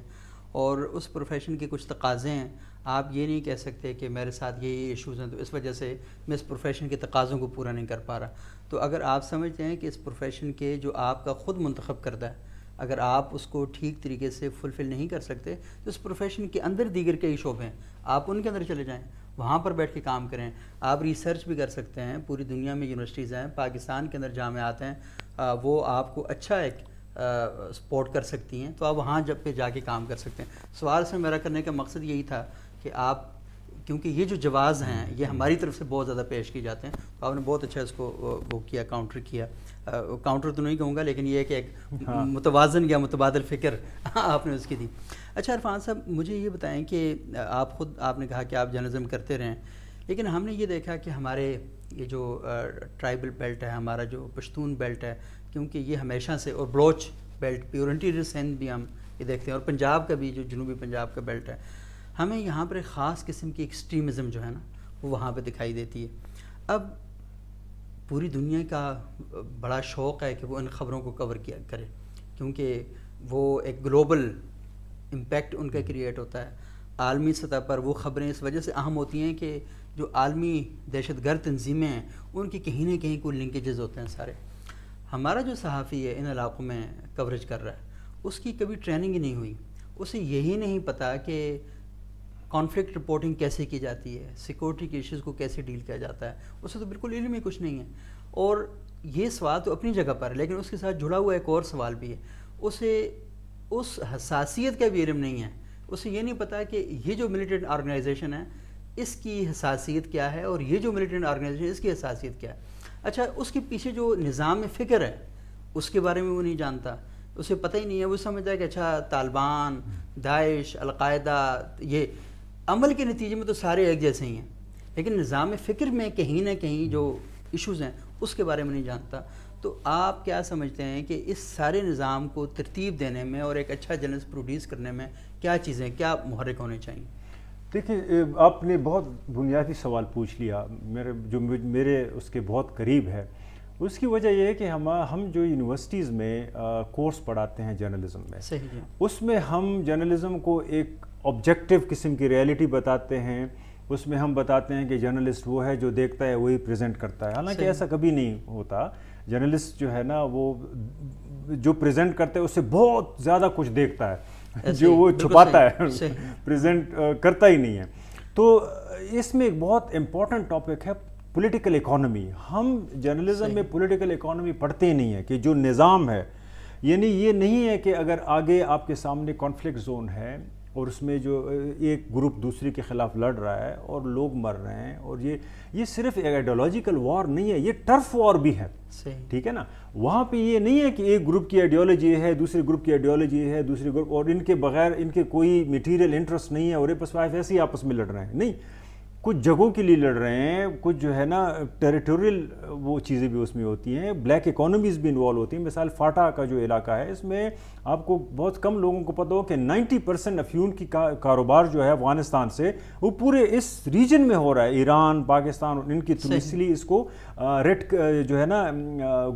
اور اس پروفیشن کے کچھ تقاضے ہیں. آپ یہ نہیں کہہ سکتے کہ میرے ساتھ یہ ایشوز ہیں تو اس وجہ سے میں اس پروفیشن کے تقاضوں کو پورا نہیں کر پا رہا. تو اگر آپ سمجھتے ہیں کہ اس پروفیشن کے جو آپ کا خود منتخب کردہ ہے, اگر آپ اس کو ٹھیک طریقے سے فلفل نہیں کر سکتے, تو اس پروفیشن کے اندر دیگر کئی شعبے ہیں, آپ ان کے اندر چلے جائیں, وہاں پر بیٹھ کے کام کریں. آپ ریسرچ بھی کر سکتے ہیں. پوری دنیا میں یونیورسٹیز ہیں, پاکستان کے اندر جامعات ہیں, وہ آپ کو اچھا ایک سپورٹ کر سکتی ہیں, تو آپ وہاں جب پہ جا کے کام کر سکتے ہیں. سوال سے میرا کرنے کا مقصد یہی تھا کہ آپ کیونکہ یہ جو جواز ہیں یہ ہماری طرف سے بہت زیادہ پیش کی جاتے ہیں. تو آپ نے بہت اچھا اس کو وہ کیا، کاؤنٹر کیا. کاؤنٹر تو نہیں کہوں گا، لیکن یہ ہے کہ ایک متوازن یا متبادل فکر آپ نے اس کی دی. اچھا عرفان صاحب، مجھے یہ بتائیں کہ آپ نے کہا کہ آپ جرنلزم کرتے رہیں، لیکن ہم نے یہ دیکھا کہ ہمارے یہ جو ٹرائبل بیلٹ ہے، ہمارا جو پشتون بیلٹ ہے، کیونکہ یہ ہمیشہ سے، اور بلوچ بیلٹ بھی، اور انٹیریئر سندھ بھی ہم یہ دیکھتے ہیں، اور پنجاب کا بھی جو جنوبی پنجاب کا بیلٹ ہے، ہمیں یہاں پر ایک خاص قسم کی ایکسٹریمزم جو ہے نا وہ وہاں پہ دکھائی دیتی ہے. اب پوری دنیا کا بڑا شوق ہے کہ وہ ان خبروں کو کور کیا کرے، کیونکہ وہ ایک گلوبل امپیکٹ ان کا کریٹ ہوتا ہے. عالمی سطح پر وہ خبریں اس وجہ سے اہم ہوتی ہیں کہ جو عالمی دہشت گرد تنظیمیں ہیں ان کی کہیں نہ کہیں کوئی لنکیجز ہوتے ہیں سارے. ہمارا جو صحافی ہے ان علاقوں میں کوریج کر رہا ہے، اس کی کبھی ٹریننگ ہی نہیں ہوئی، اسے یہی نہیں پتہ کہ کانفلکٹ رپورٹنگ کیسے کی جاتی ہے، سیکورٹی کے ایشوز کو کیسے ڈیل کیا جاتا ہے، اسے تو بالکل علم ہی کچھ نہیں ہے. اور یہ سوال تو اپنی جگہ پر ہے، لیکن اس کے ساتھ جڑا ہوا ایک اور سوال بھی ہے، اسے اس حساسیت کا بھی علم نہیں ہے. اسے یہ نہیں پتا کہ یہ جو ملیٹنٹ آرگنائزیشن ہے اس کی حساسیت کیا ہے، اور یہ جو ملیٹنٹ آرگنائزیشن ہے اس کی حساسیت کیا ہے. اچھا، اس کے پیچھے جو نظام فکر ہے اس کے بارے میں وہ نہیں جانتا، اسے پتہ ہی نہیں ہے. وہ سمجھتا ہے کہ اچھا طالبان، داعش، القاعدہ، یہ عمل کے نتیجے میں تو سارے ایک جیسے ہی ہیں، لیکن نظام فکر میں کہیں نہ کہیں جو ایشوز ہیں اس کے بارے میں نہیں جانتا. تو آپ کیا سمجھتے ہیں کہ اس سارے نظام کو ترتیب دینے میں اور ایک اچھا جرنلسٹ پروڈیوس کرنے میں کیا چیزیں، کیا محرک ہونے چاہیے؟ دیکھیے، آپ نے بہت بنیادی سوال پوچھ لیا، میرے اس کے بہت قریب ہے. اس کی وجہ یہ ہے کہ ہم جو یونیورسٹیز میں کورس پڑھاتے ہیں جرنلزم میں، صحیح، اس میں ہم جرنلزم کو ایک آبجیکٹیو قسم کی ریئلٹی بتاتے ہیں. اس میں ہم بتاتے ہیں کہ جرنلسٹ وہ ہے جو دیکھتا ہے وہی پریزنٹ کرتا ہے، حالانکہ ایسا کبھی نہیں ہوتا. جرنلسٹ جو ہے نا وہ جو پریزنٹ کرتا ہے اس سے بہت زیادہ کچھ دیکھتا ہے جو وہ چھپاتا ہے، پریزنٹ کرتا ہی نہیں ہے. تو اس میں ایک بہت امپورٹنٹ ٹاپک ہے پولیٹیکل اکانومی. ہم جرنلزم میں پولیٹیکل اکانومی پڑھتے ہی نہیں ہیں کہ جو نظام ہے، یعنی یہ نہیں ہے کہ اگر آگے آپ کے سامنے کانفلکٹ زون ہے اور اس میں جو ایک گروپ دوسرے کے خلاف لڑ رہا ہے اور لوگ مر رہے ہیں، اور یہ صرف ایک آئیڈیالوجیکل وار نہیں ہے، یہ ٹرف وار بھی ہے. ٹھیک ہے نا. وہاں پہ یہ نہیں ہے کہ ایک گروپ کی آئیڈیالوجی ہے، دوسرے گروپ کی آئیڈیالوجی ہے، دوسرے گروپ، اور ان کے بغیر ان کے کوئی میٹیریل انٹرسٹ نہیں ہے اور یہ بس ایسے ہی آپس میں لڑ رہے ہیں. نہیں، کچھ جگہوں کے لیے لڑ رہے ہیں، کچھ جو ہے نا ٹیریٹوریل وہ چیزیں بھی اس میں ہوتی ہیں، بلیک اکانومیز بھی انوالو ہوتی ہیں. مثال فاٹا کا جو علاقہ ہے، اس میں آپ کو بہت کم لوگوں کو پتہ ہو کہ 90% افیون کی کاروبار جو ہے افغانستان سے وہ پورے اس ریجن میں ہو رہا ہے، ایران، پاکستان، اور ان کی تھرو، اس لیے اس کو ریڈ جو ہے نا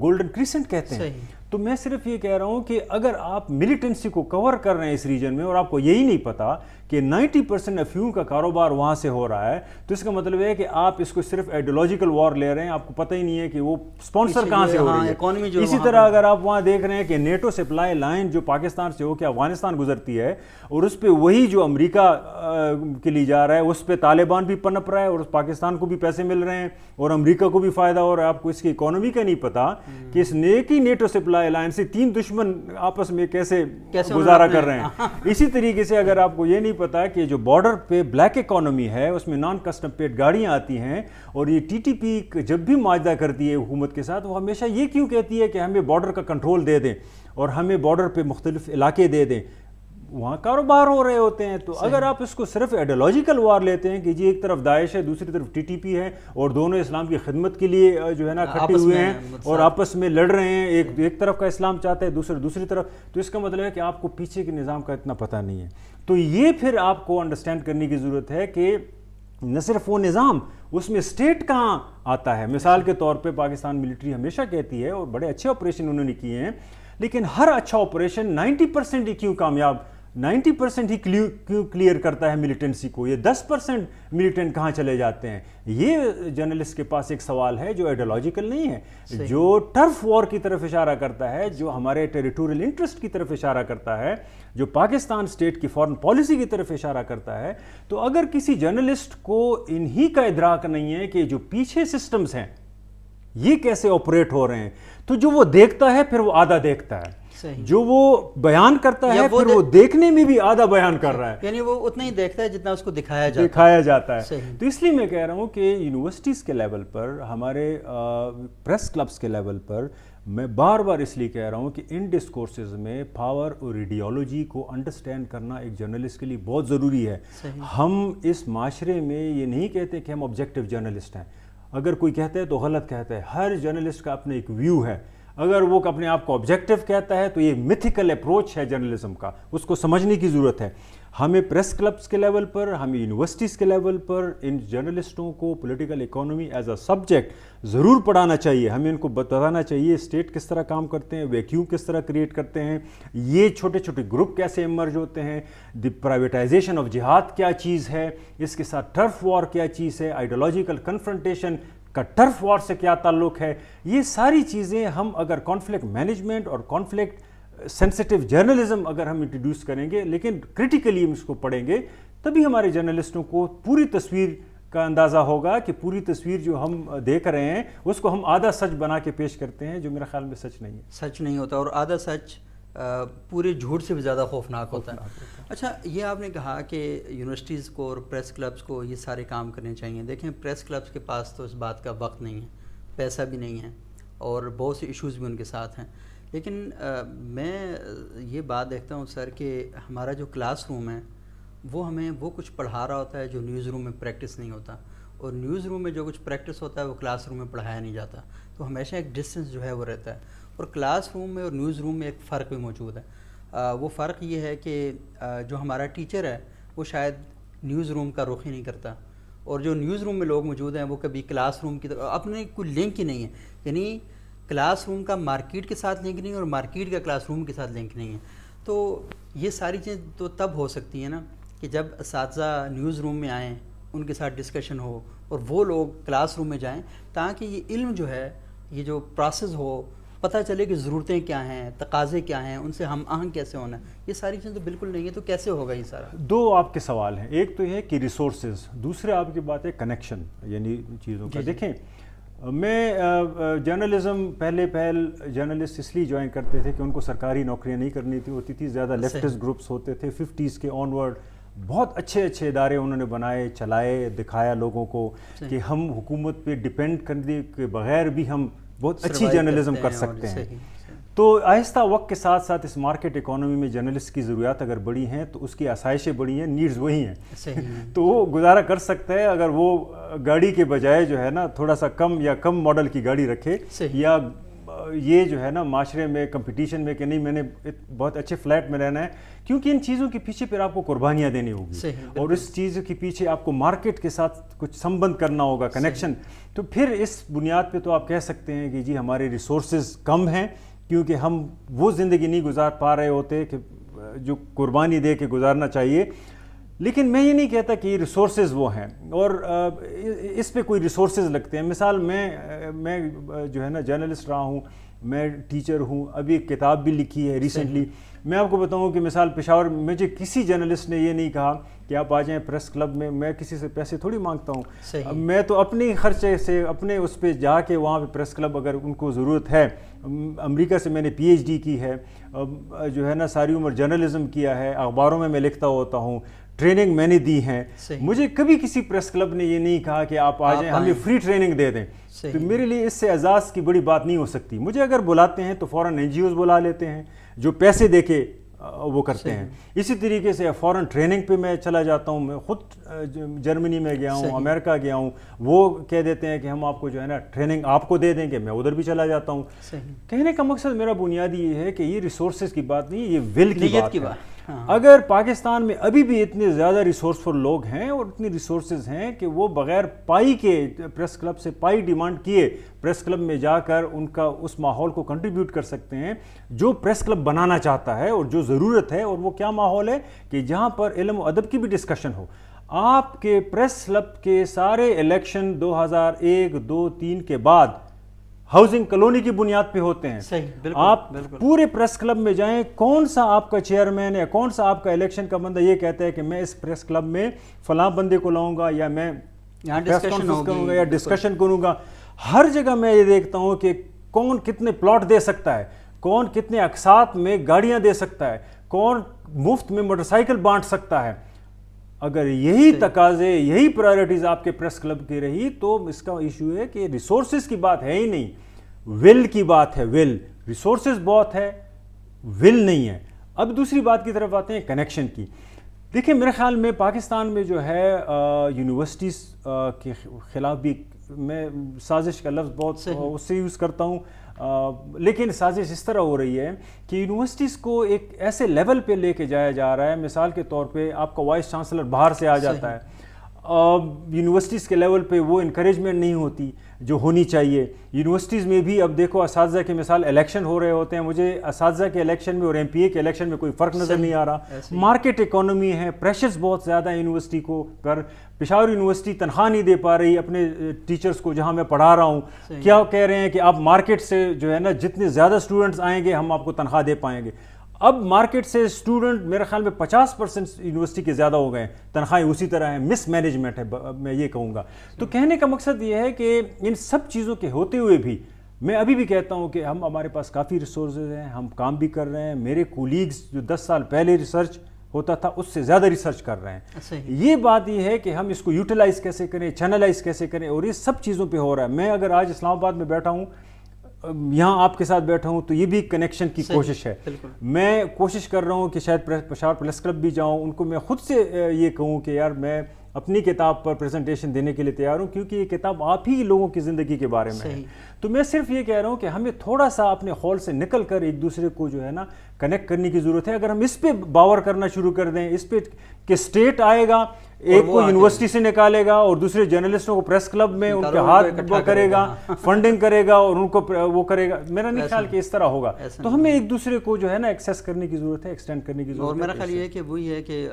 گولڈن کریسنٹ کہتے ہیں. تو میں صرف یہ کہہ رہا ہوں کہ اگر آپ ملیٹنسی کو کور کر رہے ہیں اس ریجن میں اور آپ کو یہی نہیں پتا کہ 90% افیون کا کاروبار وہاں سے ہو رہا ہے، تو اس کا مطلب ہے کہ آپ اس کو صرف آئیڈیالوجیکل وار لے رہے ہیں، آپ کو پتہ ہی نہیں ہے کہ وہ سپانسر کہاں سے ہو رہی ہے. اسی طرح اگر آپ وہاں دیکھ رہے ہیں کہ نیٹو سپلائی لائن جو پاکستان سے ہو کے افغانستان گزرتی ہے، اور اس پہ وہی جو امریکہ کے لیے جا رہا ہے، اس پہ طالبان بھی پنپ رہا ہے اور پاکستان کو بھی پیسے مل رہے ہیں اور امریکہ کو بھی فائدہ ہو رہا ہے. آپ کو اس کی اکانومی کا نہیں پتا کہ اس نیکی نیٹو سپلائی لائن سے 3 دشمن آپس میں کیسے گزارا کر رہے ہیں. اسی طریقے سے اگر آپ کو یہ نہیں پتا کہ جو بارڈر پہ بلیک اکانومی ہے، اس میں نان کسٹم پیڈ گاڑیاں آتی ہیں، اور یہ ٹی ٹی پی جب بھی معاہدہ کرتی ہے حکومت کے ساتھ، وہ ہمیشہ یہ کیوں کہتی ہے کہ ہمیں بارڈر کا کنٹرول دے دیں اور ہمیں بارڈر پہ مختلف علاقے دے دیں، وہاں کاروبار ہو رہے ہوتے ہیں. تو اگر آپ اس کو صرف آئیڈیالوجیکل وار لیتے ہیں کہ جی ایک طرف داعش ہے، دوسری طرف ٹی ٹی پی ہے، اور دونوں اسلام کی خدمت کے لیے جو ہے نا کھٹے ہوئے ہیں اور آپس میں لڑ رہے ہیں، ایک طرف کا اسلام چاہتا ہے، دوسری طرف، تو اس کا مطلب ہے کہ آپ کو پیچھے کے نظام کا اتنا پتہ نہیں ہے. تو یہ پھر آپ کو انڈرسٹینڈ کرنے کی ضرورت ہے کہ نہ صرف وہ نظام، اس میں اسٹیٹ کہاں آتا ہے. مثال کے طور پہ پاکستان ملٹری ہمیشہ کہتی ہے، اور بڑے اچھے آپریشن انہوں نے کیے ہیں، لیکن ہر اچھا آپریشن 90% ہی کیوں کامیاب، 90% ہی کیوں کلیئر کرتا ہے ملیٹنسی کو، یہ 10% ملیٹنٹ کہاں چلے جاتے ہیں؟ یہ جرنلسٹ کے پاس ایک سوال ہے جو آئیڈیالوجیکل نہیں ہے، جو ٹرف وار کی طرف اشارہ کرتا ہے، جو ہمارے ٹیریٹوریل انٹرسٹ کی طرف اشارہ کرتا ہے، جو پاکستان اسٹیٹ کی فارن پالیسی کی طرف اشارہ کرتا ہے. تو اگر کسی جرنلسٹ کو انہی کا ادراک نہیں ہے کہ جو پیچھے سسٹمز ہیں یہ کیسے آپریٹ ہو رہے ہیں، تو جو وہ دیکھتا ہے پھر وہ آدھا دیکھتا ہے. جو وہ بیان کرتا ہے پھر وہ دیکھنے میں بھی آدھا بیان کر رہا ہے، یعنی وہ اتنا ہی دیکھتا ہے جتنا اس کو دکھایا جاتا ہے. تو اس لیے میں کہہ رہا ہوں کہ یونیورسٹیز کے لیول پر، ہمارے پریس کلبز کے لیول پر، میں بار بار اس لیے کہہ رہا ہوں کہ ان ڈسکورسز میں پاور اور ایڈیالوجی کو انڈرسٹینڈ کرنا ایک جرنلسٹ کے لیے بہت ضروری ہے. ہم اس معاشرے میں یہ نہیں کہتے کہ ہم آبجیکٹو جرنلسٹ ہیں. اگر کوئی کہتا ہے تو غلط کہتا ہے. ہر جرنلسٹ کا اپنا ایک ویو ہے. اگر وہ اپنے آپ کو آبجیکٹو کہتا ہے تو یہ میتھیکل اپروچ ہے جرنلزم کا، اس کو سمجھنے کی ضرورت ہے. ہمیں پریس کلبز کے لیول پر، ہمیں یونیورسٹیز کے لیول پر ان جرنلسٹوں کو political economy as a subject ضرور پڑھانا چاہیے. ہمیں ان کو بتانا چاہیے اسٹیٹ کس طرح کام کرتے ہیں، ویکیوم کس طرح کریٹ کرتے ہیں، یہ چھوٹے چھوٹے گروپ کیسے ایمرج ہوتے ہیں، دی پرائیویٹائزیشن آف جہاد کیا چیز ہے، اس کے ساتھ ٹرف وار کیا چیز ہے، آئیڈیالوجیکل کنفرنٹیشن کا ٹرف وار سے کیا تعلق ہے. یہ ساری چیزیں ہم اگر کانفلکٹ مینجمنٹ اور کانفلکٹ سینسٹیو جرنلزم اگر ہم انٹروڈیوس کریں گے، لیکن کریٹیکلی ہم اس کو پڑھیں گے، تبھی ہمارے جرنلسٹوں کو پوری تصویر کا اندازہ ہوگا کہ پوری تصویر جو ہم دیکھ رہے ہیں اس کو ہم آدھا سچ بنا کے پیش کرتے ہیں، جو میرا خیال میں سچ نہیں ہوتا. اور آدھا سچ پورے جھوٹ سے بھی زیادہ خوفناک ہوتا ہے. اچھا، یہ آپ نے کہا کہ یونیورسٹیز کو اور پریس کلبز کو یہ سارے کام کرنے چاہیے. دیکھیں، پریس کلبز کے پاس تو اس بات کا وقت نہیں ہے، پیسہ بھی نہیں ہے، اور بہت سے ایشوز بھی ان کے ساتھ ہیں. لیکن میں یہ بات دیکھتا ہوں سر کہ ہمارا جو کلاس روم ہے وہ ہمیں وہ کچھ پڑھا رہا ہوتا ہے جو نیوز روم میں پریکٹس نہیں ہوتا، اور نیوز روم میں جو کچھ پریکٹس ہوتا ہے وہ کلاس روم میں پڑھایا نہیں جاتا. تو ہمیشہ ایک ڈسٹینس جو ہے وہ رہتا ہے. اور کلاس روم میں اور نیوز روم میں ایک فرق بھی موجود ہے. وہ فرق یہ ہے کہ جو ہمارا ٹیچر ہے وہ شاید نیوز روم کا رخ ہی نہیں کرتا، اور جو نیوز روم میں لوگ موجود ہیں وہ کبھی کلاس روم کی اپنے کوئی لنک ہی نہیں ہے. یعنی کلاس روم کا مارکیٹ کے ساتھ لنک نہیں اور مارکیٹ کا کلاس روم کے ساتھ لنک نہیں ہے. تو یہ ساری چیزیں تو تب ہو سکتی ہیں نا کہ جب اساتذہ نیوز روم میں آئیں، ان کے ساتھ ڈسکشن ہو، اور وہ لوگ کلاس روم میں جائیں، تاکہ یہ علم جو ہے، یہ جو پروسیس ہو، پتہ چلے کہ ضرورتیں کیا ہیں، تقاضے کیا ہیں، ان سے ہم آہنگ کیسے ہونا ہے. یہ ساری چیزیں تو بالکل نہیں ہے. تو کیسے ہوگا یہ سارا؟ دو آپ کے سوال ہیں. ایک تو یہ ہے کہ ریسورسز، دوسرے آپ کی بات ہے کنیکشن، یعنی چیزوں کا. دیکھیں، میں جرنلزم پہلے جرنلسٹ اس لیے جوائن کرتے تھے کہ ان کو سرکاری نوکریاں نہیں کرنی ہوتی تھی. زیادہ لیفٹسٹ گروپس ہوتے تھے 50s کے آن ورڈ. بہت اچھے ادارے انہوں نے بنائے، چلائے، دکھایا لوگوں کو کہ ہم حکومت پہ ڈپینڈ کرنے کے بغیر بھی ہم بہت اچھی جرنلزم کر سکتے ہیں. تو آہستہ وقت کے ساتھ ساتھ اس مارکیٹ اکانومی میں جرنلسٹ کی ضروریات اگر بڑی ہیں تو اس کی آسائشیں بڑی ہیں، نیڈز وہی ہیں. تو وہ گزارا کر سکتا ہے اگر وہ گاڑی کے بجائے جو ہے نا تھوڑا سا کم ماڈل کی گاڑی رکھے، یا یہ جو ہے نا معاشرے میں کمپٹیشن میں کہ نہیں میں نے بہت اچھے فلیٹ میں رہنا ہے، کیونکہ ان چیزوں کے پیچھے پھر آپ کو قربانیاں دینی ہوگی، اور اس چیز کے پیچھے آپ کو مارکیٹ کے ساتھ کچھ سمبند کرنا ہوگا، کنیکشن. تو پھر اس بنیاد پہ تو آپ کہہ سکتے ہیں کہ جی ہمارے ریسورسز کم ہیں، کیونکہ ہم وہ زندگی نہیں گزار پا رہے ہوتے کہ جو قربانی دے کے گزارنا چاہیے. لیکن میں یہ نہیں کہتا کہ یہ ریسورسز وہ ہیں اور اس پہ کوئی ریسورسز لگتے ہیں. مثال میں جو ہے نا جرنلسٹ رہا ہوں، میں ٹیچر ہوں، ابھی ایک کتاب بھی لکھی ہے ریسنٹلی. میں آپ کو بتاؤں کہ مثال پشاور مجھے کسی جرنلسٹ نے یہ نہیں کہا کہ آپ آ جائیں پریس کلب میں کسی سے پیسے تھوڑی مانگتا ہوں. میں تو اپنے خرچے سے اپنے اس پہ جا کے وہاں پہ پریس کلب اگر ان کو ضرورت ہے. امریکہ سے میں نے PhD کی ہے، جو ہے نا ساری عمر جرنلزم کیا ہے، اخباروں میں لکھتا ہوتا ہوں، ٹریننگ میں نے دی ہیں. مجھے کبھی کسی پریس کلب نے یہ نہیں کہا کہ آپ آ جائیں ہمیں فری ٹریننگ دے دیں. تو میرے لیے اس سے اعزاز کی بڑی بات نہیں ہو سکتی. مجھے اگر بلاتے ہیں تو فوراً NGOs بلا لیتے ہیں جو پیسے دے کے وہ کرتے ہیں. اسی طریقے سے فوراً ٹریننگ پہ میں چلا جاتا ہوں. میں خود جرمنی میں گیا ہوں، امریکہ گیا ہوں، وہ کہہ دیتے ہیں کہ ہم آپ کو جو ہے نا ٹریننگ آپ کو دے دیں گے، میں ادھر بھی چلا جاتا ہوں. کہنے کا مقصد میرا بنیادی یہ ہے کہ یہ ریسورسز کی بات نہیں، یہ ول کی بات ہے. اگر پاکستان میں ابھی بھی اتنے زیادہ ریسورسفل لوگ ہیں اور اتنی ریسورسز ہیں کہ وہ بغیر پائی کے پریس کلب سے پائی ڈیمانڈ کیے پریس کلب میں جا کر ان کا اس ماحول کو کنٹریبیوٹ کر سکتے ہیں جو پریس کلب بنانا چاہتا ہے اور جو ضرورت ہے. اور وہ کیا ماحول ہے کہ جہاں پر علم و ادب کی بھی ڈسکشن ہو. آپ کے پریس کلب کے سارے الیکشن 2001 2 3 کے بعد ہاؤسنگ کالونی کی بنیاد پہ ہوتے ہیں. آپ پورے پریس کلب میں جائیں، کون سا آپ کا چیئرمین یا کون سا آپ کا الیکشن کا بندہ یہ کہتا ہے کہ میں اس پریس کلب میں فلاں بندے کو لاؤں گا یا میں ڈسکشن کروں گا یا ڈسکشن کروں گا. ہر جگہ میں یہ دیکھتا ہوں کہ کون کتنے پلاٹ دے سکتا ہے، کون کتنے اقساط میں گاڑیاں دے سکتا ہے, کون مفت میں موٹر سائیکل بانٹ سکتا ہے. اگر یہی تقاضے, یہی پرائرٹیز آپ کے پریس کلب کی رہی تو اس کا ایشو ہے کہ ریسورسز کی بات ہے ہی نہیں, ول کی بات ہے. ول, ریسورسز بہت ہے, ول نہیں ہے. اب دوسری بات کی طرف آتے ہیں کنیکشن کی. دیکھیں میرے خیال میں پاکستان میں جو ہے یونیورسٹیز کے خلاف بھی میں سازش کا لفظ بہت اس سے یوز کرتا ہوں, لیکن سازش اس طرح ہو رہی ہے کہ یونیورسٹیز کو ایک ایسے لیول پہ لے کے جایا جا رہا ہے. مثال کے طور پہ آپ کا وائس چانسلر باہر سے آ جاتا ہے, یونیورسٹیز کے لیول پہ وہ انکریجمنٹ نہیں ہوتی جو ہونی چاہیے. یونیورسٹیز میں بھی اب دیکھو اساتذہ کے مثال الیکشن ہو رہے ہوتے ہیں, مجھے اساتذہ کے الیکشن میں اور ایم پی اے کے الیکشن میں کوئی فرق نظر نہیں آ رہا. مارکیٹ اکانومی ہے, پریشرز بہت زیادہ ہیں یونیورسٹی کو پر. پشاور یونیورسٹی تنخواہ نہیں دے پا رہی اپنے ٹیچرز کو جہاں میں پڑھا رہا ہوں. کیا کہہ رہے ہیں کہ آپ مارکیٹ سے جو ہے نا جتنے زیادہ اسٹوڈنٹس آئیں گے ہم آپ کو تنخواہ دے پائیں گے. اب مارکیٹ سے اسٹوڈنٹ میرے خیال میں 50% یونیورسٹی کے زیادہ ہو گئے ہیں, تنخواہیں اسی طرح ہیں, مس مینجمنٹ ہے میں یہ کہوں گا. تو کہنے کا مقصد یہ ہے کہ ان سب چیزوں کے ہوتے ہوئے بھی میں ابھی بھی کہتا ہوں کہ ہمارے پاس کافی ریسورسز ہیں, ہم کام بھی کر رہے ہیں. میرے کولیگز جو 10 سال پہلے ریسرچ ہوتا تھا اس سے زیادہ ریسرچ کر رہے ہیں. یہ بات یہ ہے کہ ہم اس کو یوٹیلائز کیسے کریں, چینلائز کیسے کریں, اور یہ سب چیزوں پہ ہو رہا ہے. میں اگر آج اسلام آباد میں بیٹھا ہوں, یہاں آپ کے ساتھ بیٹھا ہوں, تو یہ بھی کنیکشن کی کوشش ہے. میں کوشش کر رہا ہوں کہ شاید پشاور پریس کلب بھی جاؤں, ان کو میں خود سے یہ کہوں کہ یار میں اپنی کتاب پر پریزنٹیشن دینے کے لیے تیار ہوں, کیونکہ یہ کتاب آپ ہی لوگوں کی زندگی کے بارے میں ہے. تو میں صرف یہ کہہ رہا ہوں کہ ہمیں تھوڑا سا اپنے خول سے نکل کر ایک دوسرے کو جو ہے نا کنیکٹ کرنے کی ضرورت ہے. اگر ہم اس پہ باور کرنا شروع کر دیں, اس پہ کہ اسٹیٹ آئے گا, ایک کو یونیورسٹی سے نکالے گا اور دوسرے جرنلسٹوں کو پریس کلب میں ان کے ہاتھ کرے گا, فنڈنگ کرے گا اور ان کو وہ کرے گا, میرا نہیں خیال کہ اس طرح ہوگا. تو ہمیں ایک دوسرے کو جو ہے نا ایکسیس کرنے کی ضرورت ہے, ایکسٹینڈ کرنے کی ضرورت ہے. اور میرا خیال یہ ہے کہ وہی ہے کہ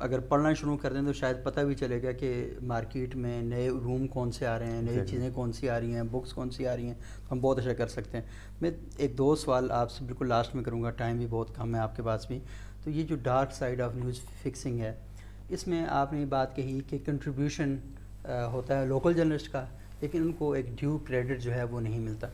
اگر پڑھنا شروع کر دیں تو شاید پتہ بھی چلے گا کہ مارکیٹ میں نئے روم کون سے آ رہے ہیں, نئی چیزیں کون سی آ رہی ہیں, بکس کون سی آ رہی ہیں, ہم بہت اچھا کر سکتے ہیں. میں ایک دو سوال آپ سے بالکل لاسٹ میں کروں گا, ٹائم بھی بہت کم ہے آپ کے پاس بھی. تو یہ جو dark side of news fixing ہے, اس میں آپ نے بات کہی کہ کنٹریبیوشن ہوتا ہے لوکل جرنلسٹ کا, لیکن ان کو ایک ڈیو کریڈٹ جو ہے وہ نہیں ملتا.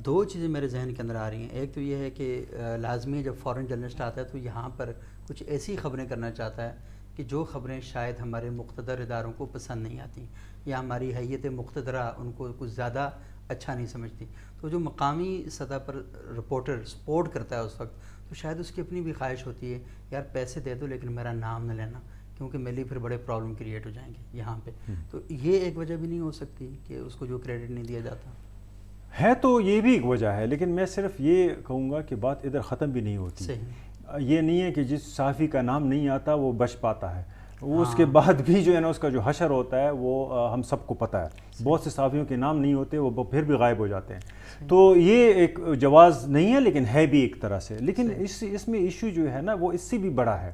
دو چیزیں میرے ذہن کے اندر آ رہی ہیں. ایک تو یہ ہے کہ لازمی جب فارن جرنلسٹ آتا ہے تو یہاں پر کچھ ایسی خبریں کرنا چاہتا ہے کہ جو خبریں شاید ہمارے مقتدر اداروں کو پسند نہیں آتی, یا ہماری حیثیت مقتدرہ ان کو کچھ زیادہ اچھا نہیں سمجھتی. تو جو مقامی سطح پر رپورٹر سپورٹ کرتا ہے اس وقت, تو شاید اس کی اپنی بھی خواہش ہوتی ہے یار پیسے دے دو لیکن میرا نام نہ لینا, کیونکہ میرے لیے پھر بڑے پرابلم کریٹ ہو جائیں گے یہاں پہ. تو یہ ایک وجہ بھی نہیں ہو سکتی کہ اس کو جو کریڈٹ نہیں دیا جاتا ہے؟ تو یہ بھی ایک وجہ ہے, لیکن میں صرف یہ کہوں گا کہ بات ادھر ختم بھی نہیں ہوتی. یہ نہیں ہے کہ جس صحافی کا نام نہیں آتا وہ بچ پاتا ہے, وہ اس کے بعد بھی جو ہے نا اس کا جو حشر ہوتا ہے وہ ہم سب کو پتہ ہے. بہت سے صحافیوں کے نام نہیں ہوتے, وہ پھر بھی غائب ہو جاتے ہیں. تو یہ ایک جواز نہیں ہے, لیکن ہے بھی ایک طرح سے. لیکن اس میں ایشو جو ہے نا وہ اس سے بھی بڑا ہے.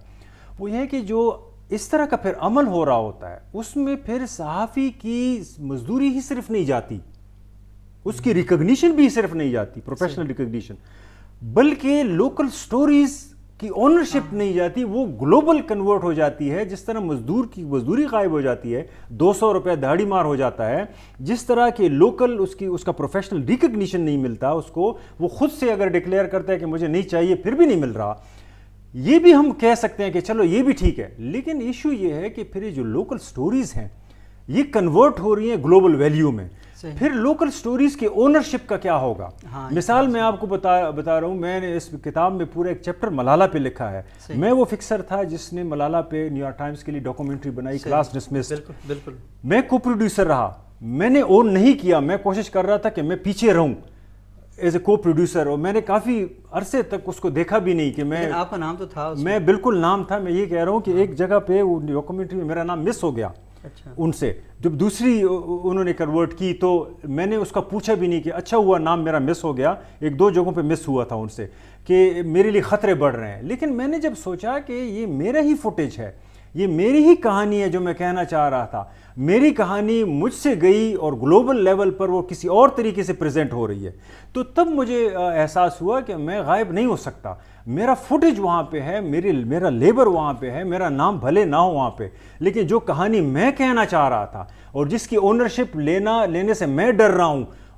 وہ یہ ہے کہ جو اس طرح کا پھر عمل ہو رہا ہوتا ہے اس میں پھر صحافی کی مزدوری ہی صرف نہیں جاتی, اس کی ریکگنیشن بھی صرف نہیں جاتی, پروفیشنل ریکگنیشن, بلکہ لوکل سٹوریز کی اونرشپ نہیں جاتی, وہ گلوبل کنورٹ ہو جاتی ہے. جس طرح مزدور کی مزدوری غائب ہو جاتی ہے, 200 روپے دہاڑی مار ہو جاتا ہے, جس طرح کہ لوکل اس کا پروفیشنل ریکگنیشن نہیں ملتا اس کو, وہ خود سے اگر ڈکلیئر کرتا ہے کہ مجھے نہیں چاہیے پھر بھی نہیں مل رہا, یہ بھی ہم کہہ سکتے ہیں کہ چلو یہ بھی ٹھیک ہے. لیکن ایشو یہ ہے کہ پھر یہ جو لوکل سٹوریز ہیں یہ کنورٹ ہو رہی ہیں گلوبل ویلیو میں. پھر لوکل سٹوریز کے اونرشپ کا کیا ہوگا؟ مثال میں آپ کو بتا رہا ہوں, میں نے اس کتاب میں پورا ایک چیپٹر ملالہ پہ لکھا ہے. میں وہ فکسر تھا جس نے ملالہ پہ نیو یارک ٹائمز کے لیے ڈاکومنٹری بنائی, کلاس ڈسمسڈ. میں کو پروڈیوسر رہا, میں نے اون نہیں کیا, میں کوشش کر رہا تھا کہ میں پیچھے رہوں ایز اے کو پروڈیوسر, اور میں نے کافی عرصے تک اس کو دیکھا بھی نہیں کہ میں, آپ کا نام تو تھا, میں بالکل نام تھا. میں یہ کہہ رہا ہوں کہ ایک جگہ پہ وہ ڈاکومنٹری میں میرا نام مس ہو گیا. ان سے جب دوسری انہوں نے کنورٹ کی تو میں نے اس کا پوچھا بھی نہیں کہ اچھا ہوا نام میرا مس ہو گیا. ایک دو جگہوں پہ مس ہوا تھا ان سے کہ میرے لیے خطرے بڑھ رہے ہیں. لیکن میں نے جب سوچا کہ یہ میرا ہی فوٹیج ہے, یہ میری ہی کہانی ہے جو میں کہنا چاہ رہا تھا, میری کہانی مجھ سے گئی اور گلوبل لیول پر وہ کسی اور طریقے سے پریزنٹ ہو رہی ہے, تو تب مجھے احساس ہوا کہ میں غائب نہیں ہو سکتا. میرا فوٹیج وہاں پہ ہے, میرا لیبر وہاں پہ ہے, میرا نام بھلے نہ ہو وہاں پہ, لیکن جو کہانی میں کہنا چاہ رہا تھا اور جس کی اونرشپ لینے سے میں ڈر رہا ہوں,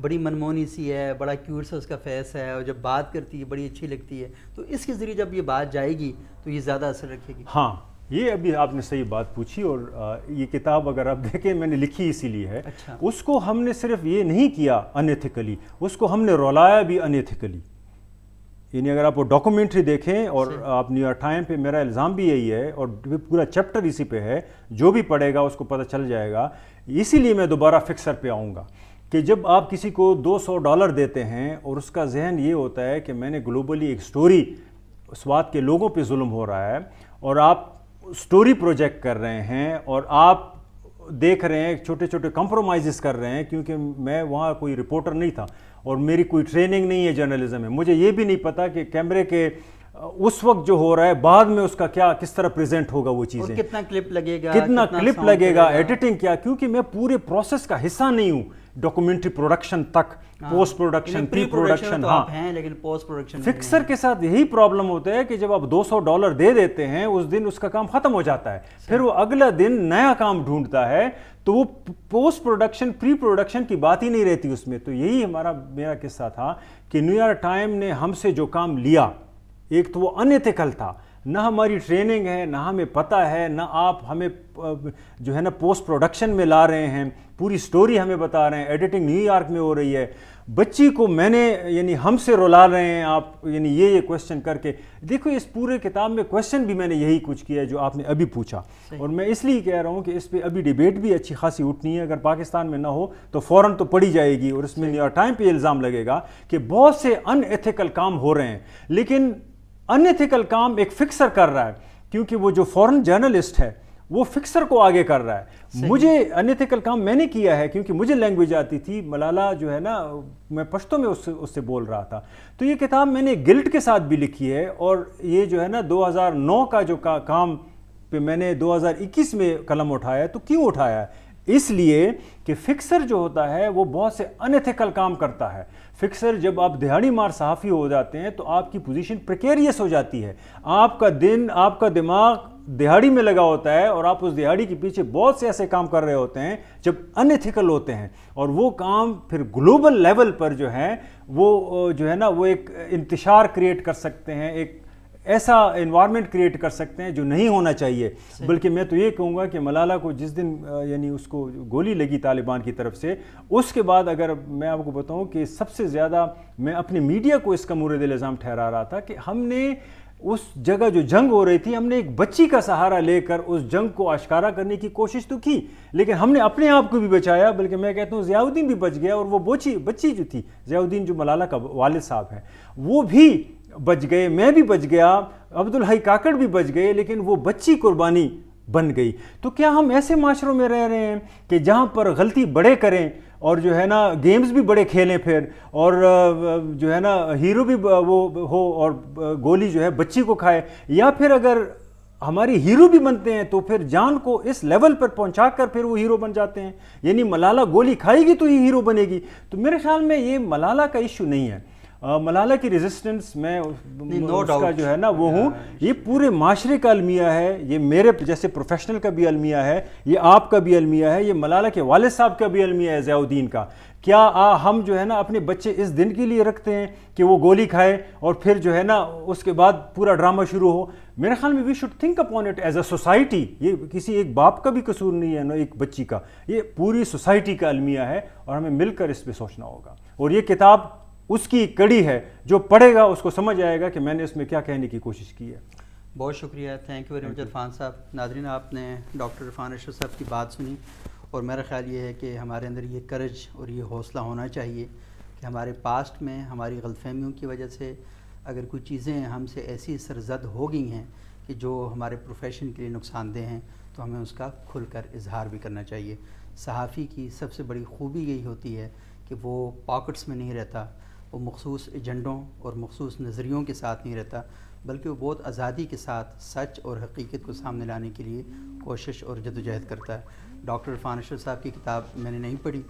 بڑی منمونی سی ہے, بڑا کیوٹ سا اس کا فیس ہے, اور جب بات کرتی ہے بڑی اچھی لگتی ہے, تو اس کے ذریعے جب یہ بات جائے گی تو یہ زیادہ اثر رکھے گی. ہاں, یہ ابھی آپ نے صحیح بات پوچھی, اور یہ کتاب اگر آپ دیکھیں میں نے لکھی اسی لیے ہے. اچھا. اس کو ہم نے صرف یہ نہیں کیا انیتھیکلی, اس کو ہم نے رولایا بھی انیتھیکلی. یعنی اگر آپ وہ ڈاکومنٹری دیکھیں, اور آپ نیو یارک ٹائم پہ, میرا الزام بھی یہی ہے, اور پورا چیپٹر اسی پہ ہے, جو بھی پڑھے گا اس کو پتہ چل جائے گا. اسی لیے میں دوبارہ فکسر پہ آؤں گا کہ جب آپ کسی کو $200 دیتے ہیں اور اس کا ذہن یہ ہوتا ہے کہ میں نے گلوبلی ایک سٹوری, اس بات کے لوگوں پہ ظلم ہو رہا ہے, اور آپ سٹوری پروجیکٹ کر رہے ہیں, اور آپ دیکھ رہے ہیں چھوٹے چھوٹے کمپرومائزز کر رہے ہیں, کیونکہ میں وہاں کوئی رپورٹر نہیں تھا اور میری کوئی ٹریننگ نہیں ہے جرنلزم میں, مجھے یہ بھی نہیں پتا کہ کیمرے کے اس وقت جو ہو رہا ہے بعد میں اس کا کیا کس طرح پریزنٹ ہوگا وہ چیزیں, کتنا کلپ لگے گا, کتنا کلپ لگے گا, ایڈیٹنگ کیا, کیونکہ میں پورے پروسیس کا حصہ نہیں ہوں, ڈاکومنٹری پروڈکشن تک, پوسٹ پروڈکشن, پری پروڈکشن. ہاں, لیکن پوسٹ پروڈکشن فکسر کے ساتھ یہی پرابلم ہوتا ہے کہ جب آپ $200 دے دیتے ہیں, اس دن اس کا کام ختم ہو جاتا ہے, پھر وہ اگلا دن نیا کام ڈھونڈتا ہے, تو وہ پوسٹ پروڈکشن, پری پروڈکشن کی بات ہی نہیں رہتی اس میں. تو یہی میرا قصہ تھا کہ نیو یارک ٹائم نے ہم سے جو کام لیا, ایک تو وہ انیتھیکل تھا, نہ ہماری ٹریننگ ہے, نہ ہمیں پتہ ہے, نہ آپ ہمیں جو ہے نا پوسٹ پروڈکشن میں لا رہے ہیں, پوری سٹوری ہمیں بتا رہے ہیں, ایڈیٹنگ نیو یارک میں ہو رہی ہے, بچی کو میں نے یعنی ہم سے رلا رہے ہیں آپ, یعنی یہ کویسچن کر کے. دیکھو اس پورے کتاب میں کویسچن بھی میں نے یہی کچھ کیا ہے جو آپ نے ابھی پوچھا, اور میں اس لیے کہہ رہا ہوں کہ اس پہ ابھی ڈیبیٹ بھی اچھی خاصی اٹھنی ہے. اگر پاکستان میں نہ ہو تو فوراً تو پڑھی جائے گی, اور اس میں نیو یارک ٹائم پہ الزام لگے گا کہ بہت سے ان ایتھیکل کام ہو رہے ہیں, لیکن ان ایتھیکل کام ایک فکسر کر رہا ہے, کیونکہ وہ جو فورن جرنلسٹ ہے وہ فکسر کو آگے کر رہا ہے. مجھے ان ایتھیکل کام میں نے کیا ہے کیونکہ مجھے لینگویج آتی تھی. ملالہ جو ہے نا, میں پشتو میں اس سے بول رہا تھا, تو یہ کتاب میں نے گلٹ کے ساتھ بھی لکھی ہے, اور یہ جو ہے نا 2009 کا جو کام پہ میں نے 2021 میں قلم اٹھایا. تو کیوں اٹھایا ہے؟ اس لیے کہ فکسر جو ہوتا ہے وہ بہت سے ان ایتھیکل کام کرتا ہے. فکسر جب آپ دہاڑی مار صحافی ہو جاتے ہیں تو آپ کی پوزیشن پریکیریس ہو جاتی ہے, آپ کا دن, آپ کا دماغ دہاڑی میں لگا ہوتا ہے, اور آپ اس دہاڑی کے پیچھے بہت سے ایسے کام کر رہے ہوتے ہیں جب ان ایتھیکل ہوتے ہیں, اور وہ کام پھر گلوبل لیول پر جو ہے وہ جو ہے نا وہ ایک انتشار کریٹ کر سکتے ہیں, ایک ایسا انوائرمنٹ کریٹ کر سکتے ہیں جو نہیں ہونا چاہیے. بلکہ میں تو یہ کہوں گا کہ ملالہ کو جس دن یعنی اس کو گولی لگی طالبان کی طرف سے, اس کے بعد اگر میں آپ کو بتاؤں کہ سب سے زیادہ میں اپنے میڈیا کو اس کا مورد الزام ٹھہرا رہا تھا کہ ہم نے اس جگہ جو جنگ ہو رہی تھی, ہم نے ایک بچی کا سہارا لے کر اس جنگ کو آشکارا کرنے کی کوشش تو کی, لیکن ہم نے اپنے آپ کو بھی بچایا. بلکہ میں کہتا ہوں ضیاء الدین بھی بچ گیا, اور وہ بچی جو تھی, ضیاء الدین جو ملالہ کا والد صاحب ہے, وہ بھی بچ گئے, میں بھی بچ گیا, عبدالحی کاکڑ بھی بچ گئے, لیکن وہ بچی قربانی بن گئی. تو کیا ہم ایسے معاشروں میں رہ رہے ہیں کہ جہاں پر غلطی بڑے کریں, اور جو ہے نا گیمز بھی بڑے کھیلیں پھر, اور جو ہے نا ہیرو بھی وہ ہو, اور گولی جو ہے بچی کو کھائے, یا پھر اگر ہماری ہیرو بھی بنتے ہیں تو پھر جان کو اس لیول پر پہنچا کر پھر وہ ہیرو بن جاتے ہیں. یعنی ملالہ گولی کھائے گی تو ہی ہیرو بنے گی. تو میرے خیال میں یہ ملالہ کا ایشو نہیں ہے, ملالہ کی ریزسٹنس میں اس کا جو ہے نا وہ ہوں, یہ پورے معاشرے کا المیہ ہے, یہ میرے جیسے پروفیشنل کا بھی المیہ ہے, یہ آپ کا بھی المیہ ہے, یہ ملالہ کے والد صاحب کا بھی المیہ ہے ضیاء الدین کا. کیا ہم جو ہے نا اپنے بچے اس دن کے لیے رکھتے ہیں کہ وہ گولی کھائے اور پھر جو ہے نا اس کے بعد پورا ڈرامہ شروع ہو؟ میرے خیال میں we should think upon it as a society. یہ کسی ایک باپ کا بھی قصور نہیں ہے, نہ ایک بچی کا, یہ پوری سوسائٹی کا المیہ ہے, اور ہمیں مل کر اس پہ سوچنا ہوگا. اور یہ کتاب اس کی کڑی ہے, جو پڑھے گا اس کو سمجھ آئے گا کہ میں نے اس میں کیا کہنے کی کوشش کی ہے. بہت شکریہ, thank you very much Irfan صاحب. ناظرین, آپ نے ڈاکٹر عرفان اشرف صاحب کی بات سنی, اور میرا خیال یہ ہے کہ ہمارے اندر یہ کرج اور یہ حوصلہ ہونا چاہیے کہ ہمارے پاسٹ میں ہماری غلط فہمیوں کی وجہ سے اگر کوئی چیزیں ہم سے ایسی سرزد ہو گئی ہیں کہ جو ہمارے پروفیشن کے لیے نقصان دہ ہیں, تو ہمیں اس کا کھل کر اظہار بھی کرنا چاہیے. صحافی کی سب سے بڑی خوبی یہی ہوتی ہے کہ وہ پاکٹس میں نہیں رہتا, وہ مخصوص ایجنڈوں اور مخصوص نظریوں کے ساتھ نہیں رہتا, بلکہ وہ بہت آزادی کے ساتھ سچ اور حقیقت کو سامنے لانے کے لیے کوشش اور جدوجہد کرتا ہے. ڈاکٹر عرفان اشرف صاحب کی کتاب میں نے نہیں پڑھی,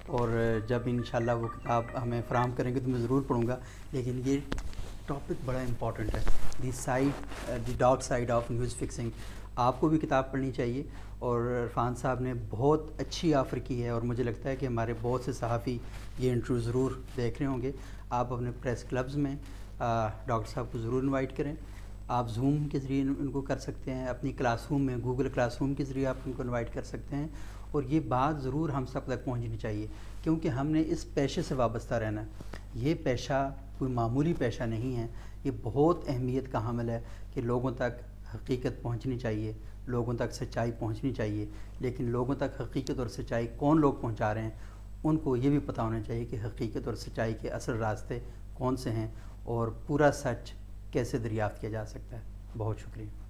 اور جب انشاءاللہ وہ کتاب ہمیں فراہم کریں گے تو میں ضرور پڑھوں گا. لیکن یہ ٹاپک بڑا امپورٹنٹ ہے, دی dark side of news fixing. آپ کو بھی کتاب پڑھنی چاہیے، اور عرفان صاحب نے بہت اچھی آفر کی ہے، اور مجھے لگتا ہے کہ ہمارے بہت سے صحافی یہ انٹرویو ضرور دیکھ رہے ہوں گے۔ آپ اپنے پریس کلبز میں ڈاکٹر صاحب کو ضرور انوائٹ کریں۔ آپ زوم کے ذریعے ان کو کر سکتے ہیں، اپنی کلاس روم میں گوگل کلاس روم کے ذریعے آپ ان کو انوائٹ کر سکتے ہیں، اور یہ بات ضرور ہم سب تک پہنچنی چاہیے، کیونکہ ہم نے اس پیشے سے وابستہ رہنا ہے۔ یہ پیشہ کوئی معمولی پیشہ نہیں ہے، یہ بہت اہمیت کا حامل ہے کہ لوگوں تک حقیقت پہنچنی چاہیے، لوگوں تک سچائی پہنچنی چاہیے، لیکن لوگوں تک حقیقت اور سچائی کون لوگ پہنچا رہے ہیں، ان کو یہ بھی پتہ ہونا چاہیے کہ حقیقت اور سچائی کے اصل راستے کون سے ہیں، اور پورا سچ کیسے دریافت کیا جا سکتا ہے۔ بہت شکریہ۔